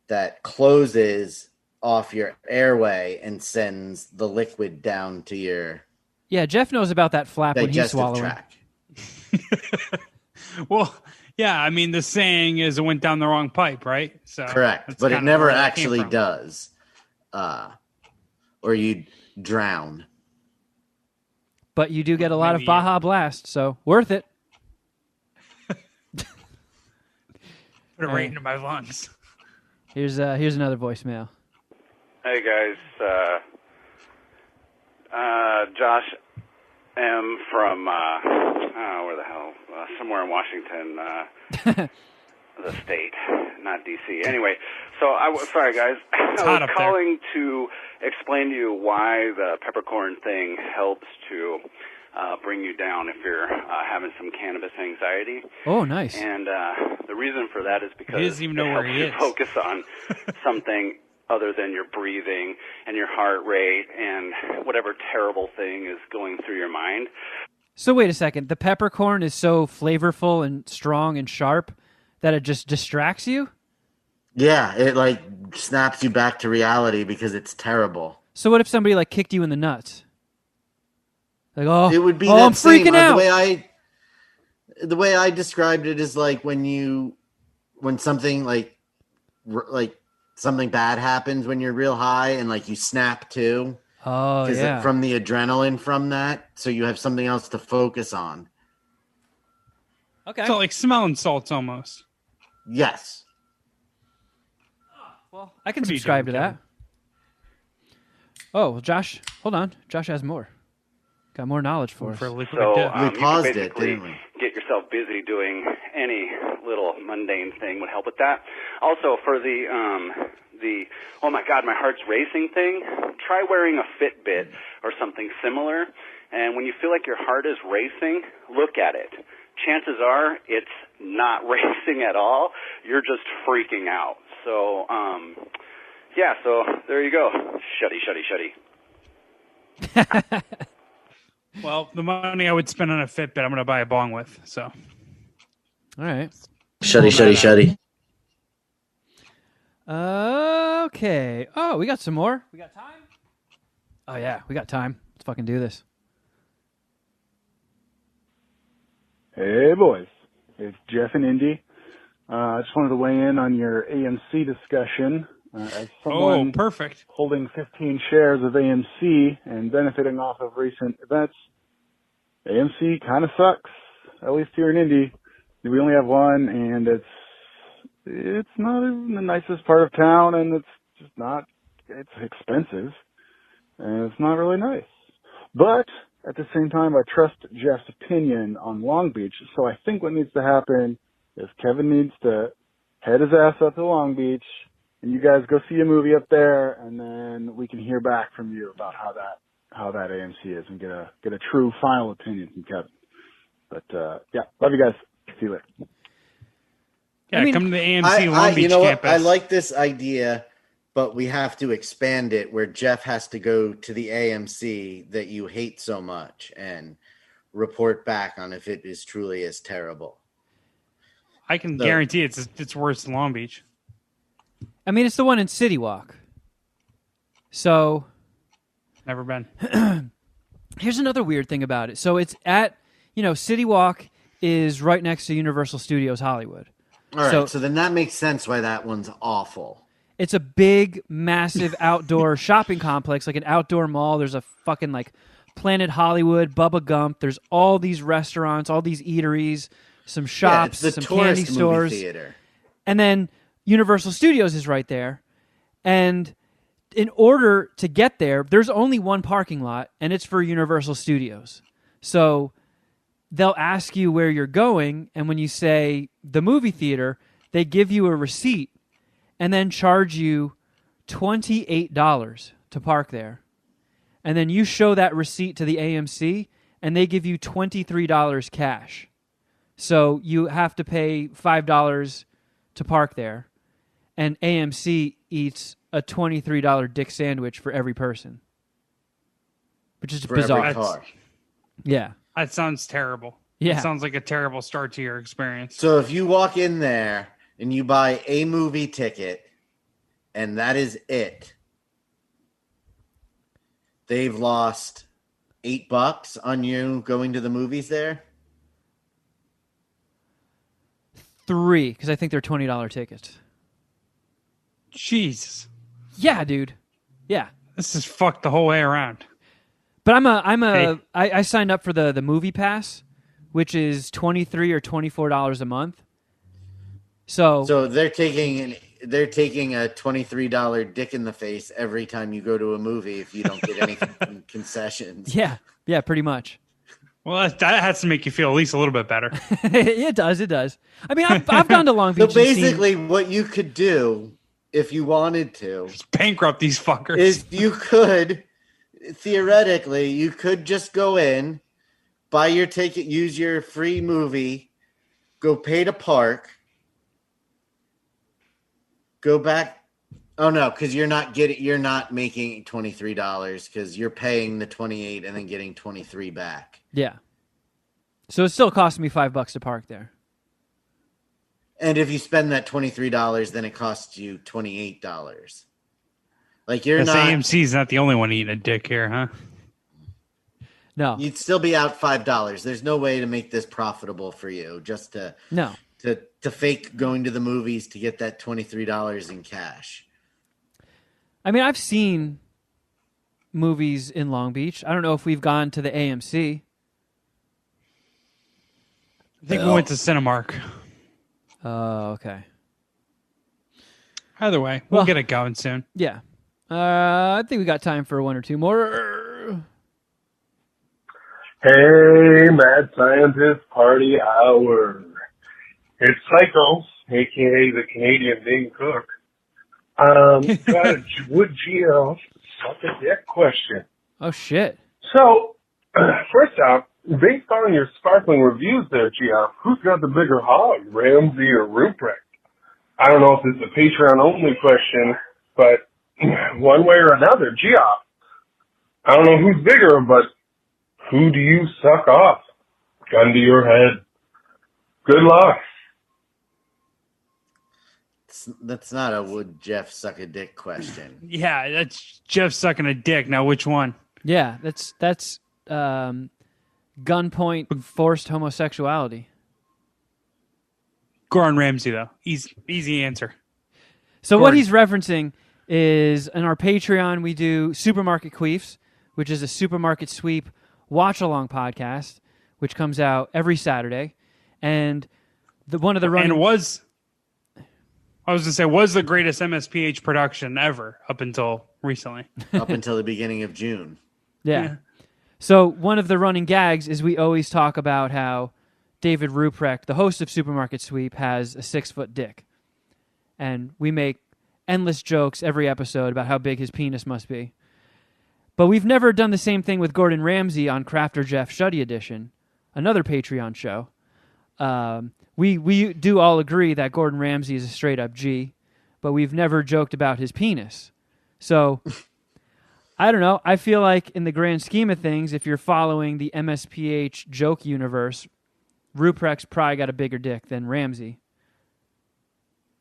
that closes off your airway and sends the liquid down to your Jeff knows about that flap when he's swallowing. tract. Well, yeah, I mean, the saying is it went down the wrong pipe, right? So correct, but it never actually does. Or you drown. But you do get a lot of Baja Blast, so worth it. Put it right into my lungs. Here's another voicemail. Hey guys, Josh M from where the hell? Somewhere in Washington, the state, not D.C. Anyway, so sorry guys, I was calling to explain to you why the peppercorn thing helps to bring you down if you're having some cannabis anxiety. Oh, nice. And the reason for that is because he doesn't even know where he is. Focus on something other than your breathing and your heart rate and whatever terrible thing is going through your mind. So wait a second. The peppercorn is so flavorful and strong and sharp that it just distracts you? Yeah, it like snaps you back to reality because it's terrible. So what if somebody like kicked you in the nuts? Like, it would be I'm freaking out. The way I described it is like when something like something bad happens when you're real high and like you snap to. Oh, yeah. From the adrenaline from that, so you have something else to focus on. Okay. So like smelling salts almost. Yes. Well, I can subscribe to that. Oh, well, Josh, hold on. Josh has more. Got more knowledge for us. So we paused you can it, didn't we? Get yourself busy doing any little mundane thing would help with that. Also, for the oh my God, my heart's racing thing, try wearing a Fitbit or something similar. And when you feel like your heart is racing, look at it. Chances are it's not racing at all. You're just freaking out. So, so there you go. Shuddy. Well, the money I would spend on a Fitbit, I'm going to buy a bong with. So, all right. Shuddy. Okay. Oh, we got some more. We got time? Oh, yeah, we got time. Let's fucking do this. Hey, boys. It's Jeff and Indy. I just wanted to weigh in on your AMC discussion. As someone perfect. Holding 15 shares of AMC and benefiting off of recent events, AMC kind of sucks, at least here in Indy. We only have one, and it's not even the nicest part of town, and it's expensive, and it's not really nice. But at the same time, I trust Jeff's opinion on Long Beach, so I think what needs to happen is Kevin needs to head his ass up to Long Beach, and you guys go see a movie up there, and then we can hear back from you about how that AMC is and get a true final opinion from Kevin. But love you guys. See you later. Yeah, come to the AMC Long Beach campus. I like this idea, but we have to expand it where Jeff has to go to the AMC that you hate so much and report back on if it is truly as terrible. I can guarantee it's worse than Long Beach. I mean, it's the one in City Walk. So, never been. Here's another weird thing about it. So it's at, City Walk is right next to Universal Studios Hollywood. All right, so then that makes sense why that one's awful. It's a big, massive outdoor shopping complex, like an outdoor mall. There's a fucking Planet Hollywood, Bubba Gump. There's all these restaurants, all these eateries, some shops, some candy stores. Theater. And then Universal Studios is right there. And in order to get there, there's only one parking lot, and it's for Universal Studios. So they'll ask you where you're going, and when you say the movie theater, they give you a receipt and then charge you $28 to park there. And then you show that receipt to the AMC, and they give you $23 cash. So you have to pay $5 to park there, and AMC eats a $23 dick sandwich for every person, which is For bizarre. every car. Yeah. That sounds terrible. Yeah. It sounds like a terrible start to your experience. So if you walk in there and you buy a movie ticket and that is it, they've lost $8 on you going to the movies there? $3, because I think they're $20 tickets. Jesus. Yeah, dude. Yeah. This is fucked the whole way around. But I signed up for the movie pass, which is $23 or $24 a month. So they're taking a $23 dick in the face every time you go to a movie if you don't get any concessions. Yeah, pretty much. Well, that has to make you feel at least a little bit better. It does. I mean, I've gone to Long Beach. So basically, what you could do if you wanted to just bankrupt these fuckers. Is you could theoretically you could just go in, buy your ticket, use your free movie, go pay to park, go back. Oh no, because you're not making $23 because you're paying the $28 and then getting $23 back. Yeah. So it still cost me $5 to park there. And if you spend that $23, then it costs you $28. Like you're not. AMC's not the only one eating a dick here, huh? No. You'd still be out $5. There's no way to make this profitable for you. Just to fake going to the movies to get that $23 in cash. I mean, I've seen movies in Long Beach. I don't know if we've gone to the AMC. I think we went to Cinemark. Oh, okay. Either way, we'll get it going soon. Yeah. I think we got time for one or two more. Hey, Mad Scientist Party Hour. It's Psycho, a.k.a. the Canadian Dane Cook. Got a would GL suck a dick question. Oh, shit. So, first off, based on your sparkling reviews there, GF, who's got the bigger hog, Ramsey or Ruprecht? I don't know if this is a Patreon-only question, but one way or another, GF, I don't know who's bigger, but who do you suck off? Gun to your head. Good luck. That's not a would Jeff suck a dick question. Yeah, that's Jeff sucking a dick. Now, which one? Yeah, that's gunpoint forced homosexuality. Gordon Ramsay, though. Easy answer. So Gordon. What he's referencing is in our Patreon, we do Supermarket Queefs, which is a supermarket sweep watch-along podcast, which comes out every Saturday. And one of the running... And was the greatest MSPH production ever up until recently. Up until the beginning of June. Yeah. So one of the running gags is we always talk about how David Ruprecht, the host of Supermarket Sweep, has a 6-foot dick. And we make endless jokes every episode about how big his penis must be. But we've never done the same thing with Gordon Ramsay on Crafter Jeff Shuddy Edition, another Patreon show. We do all agree that Gordon Ramsay is a straight-up G, but we've never joked about his penis. So... I don't know. I feel like in the grand scheme of things, if you're following the MSPH joke universe, Ruprecht's probably got a bigger dick than Ramsey.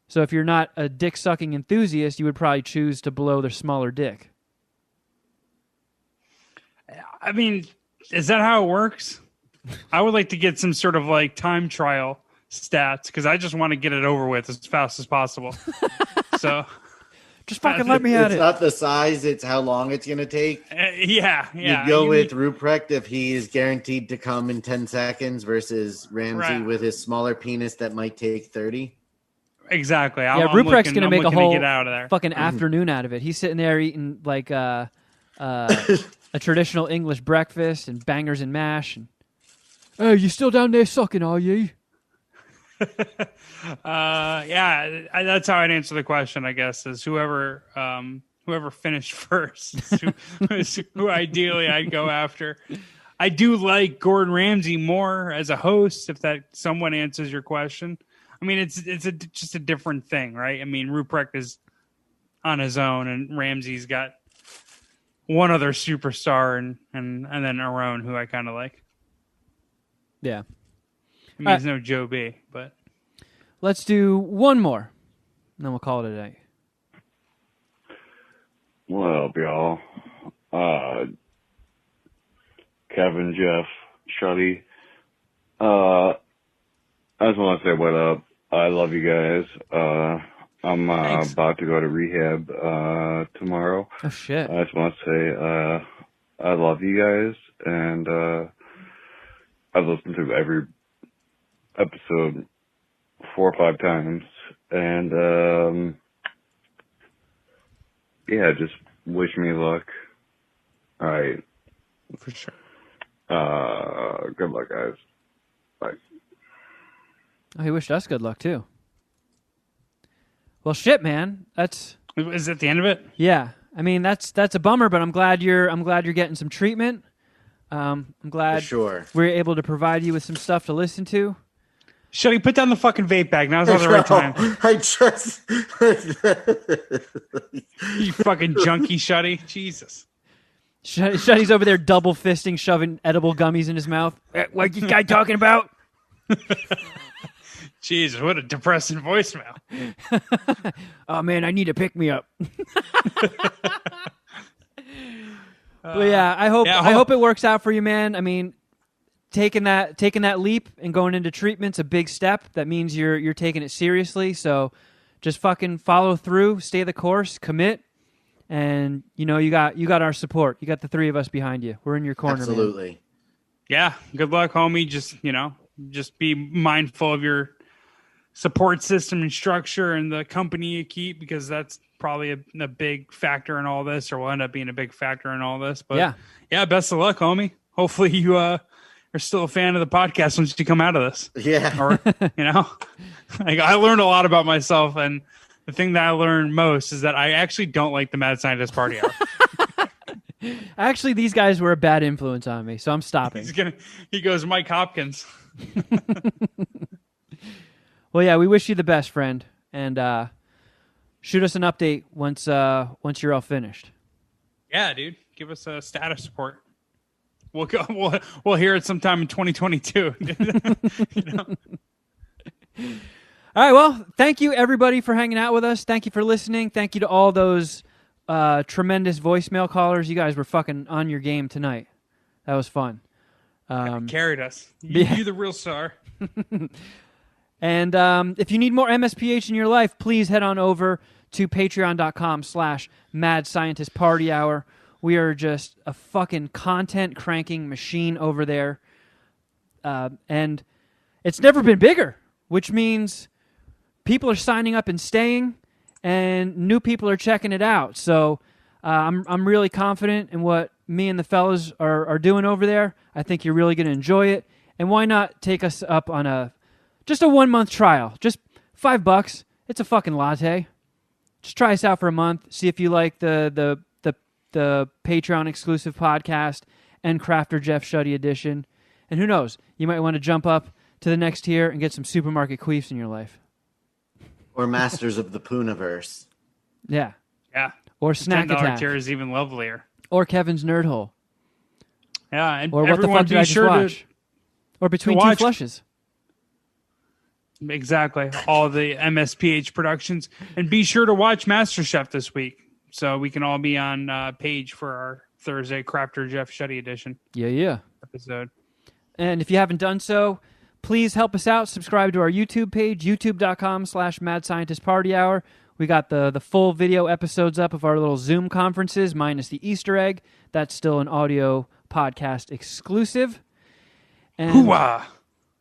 So if you're not a dick-sucking enthusiast, you would probably choose to blow their smaller dick. I mean, is that how it works? I would like to get some sort of like time trial stats because I just want to get it over with as fast as possible. So... Just fucking let me at it. It's not the size, it's how long it's going to take. Yeah. You go with Ruprecht if he is guaranteed to come in 10 seconds versus Ramsey with his smaller penis that might take 30. Exactly. Ruprecht's going to make a whole fucking afternoon out of it. He's sitting there eating like a traditional English breakfast and bangers and mash. And, hey, you still down there sucking, are you? That's how I'd answer the question, I guess, is whoever finished first is who ideally I'd go after. I do like Gordon Ramsay more as a host, if that somewhat answers your question. I mean, it's just a different thing, right? I mean, Ruprecht is on his own, and Ramsay's got one other superstar, and then Aaron, who I kind of like. Yeah. I mean, he's no Joe B, but let's do one more, and then we'll call it a day. What up, y'all? Kevin, Jeff, Shuddy. I just want to say what up. I love you guys. I'm about to go to rehab tomorrow. Oh, shit. I just want to say I love you guys, and I've listened to every episode 4 or 5 times, and yeah, just wish me luck. All right. For sure. Good luck, guys. Bye. Oh, he wished us good luck too. Well, shit, man. Is that the end of it? Yeah. I mean, that's a bummer, but I'm glad you're getting some treatment. I'm glad we're able to provide you with some stuff to listen to. Shuddy, put down the fucking vape bag. Now's not the right time. I just... You fucking junkie, Shuddy. Jesus. Shuddy's over there double fisting, shoving edible gummies in his mouth. What's this guy talking about? Jesus, what a depressing voicemail. Oh, man, I need to pick me up. But yeah, I hope it works out for you, man. I mean, taking that leap and going into treatment's a big step. That means you're taking it seriously. So just fucking follow through, stay the course, commit, and you got our support. You got the 3 of us behind you. We're in your corner. Absolutely. Man. Yeah, good luck, homie. Just be mindful of your support system and structure and the company you keep, because that's probably a big factor in all this, or will end up being a big factor in all this. But yeah, best of luck, homie. Hopefully you are still a fan of the podcast once you come out of this. Yeah. Or, like, I learned a lot about myself, and the thing that I learned most is that I actually don't like the Mad Scientist Party Hour. Actually, these guys were a bad influence on me, so I'm stopping. He goes, Mike Hopkins. Well, yeah, we wish you the best, friend, and shoot us an update once you're all finished. Yeah, dude, give us a status report. We'll hear it sometime in 2022. All right, well, thank you everybody for hanging out with us. Thank you for listening. Thank you to all those tremendous voicemail callers. You guys were fucking on your game tonight. That was fun. Carried us. You're the real star. And if you need more MSPH in your life, please head on over to patreon.com/Mad Scientist Party Hour. We are just a fucking content cranking machine over there. And it's never been bigger, which means people are signing up and staying, and new people are checking it out. So I'm really confident in what me and the fellas are doing over there. I think you're really going to enjoy it. And why not take us up on just a 1-month trial? Just $5. It's a fucking latte. Just try us out for a month. See if you like the Patreon exclusive podcast and Crafter Jeff Shuddy edition. And who knows, you might want to jump up to the next tier and get some supermarket queefs in your life. Or Masters of the Pooniverse. Yeah. Yeah. Or Snack $10 Attack. tier is even lovelier. Or Kevin's Nerd Hole. Yeah. And or what the fuck did I just watch? Or Between Two Flushes. Exactly. All the MSPH productions. And be sure to watch MasterChef this week, so we can all be on page for our Thursday Crafter Jeff Shuddy edition. Yeah. Episode. And if you haven't done so, please help us out. Subscribe to our YouTube page, youtube.com/Mad Scientist Party Hour. We got the full video episodes up of our little Zoom conferences, minus the Easter egg. That's still an audio podcast exclusive. And Hoo-ah!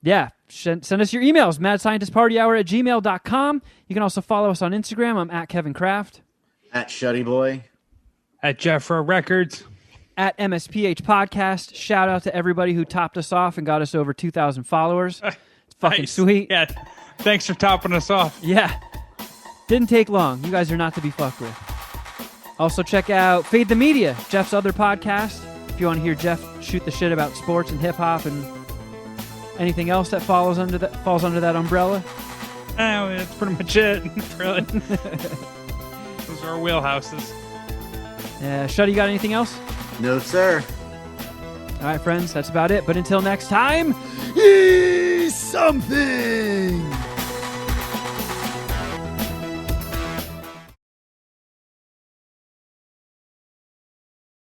Yeah, send us your emails, madscientistpartyhour@gmail.com. You can also follow us on Instagram. I'm at Kevin Kraft. At Shuddy Boy. At Jeffro Records. At MSPH Podcast. Shout out to everybody who topped us off and got us over 2,000 followers. It's fucking sweet. Yeah, thanks for topping us off. Yeah. Didn't take long. You guys are not to be fucked with. Also check out Fade the Media, Jeff's other podcast. If you want to hear Jeff shoot the shit about sports and hip hop and anything else that falls under that umbrella. Oh, that's pretty much it. Really, those are our wheelhouses. Shuddy, you got anything else? No, sir. All right, friends, that's about it. But until next time, eat something.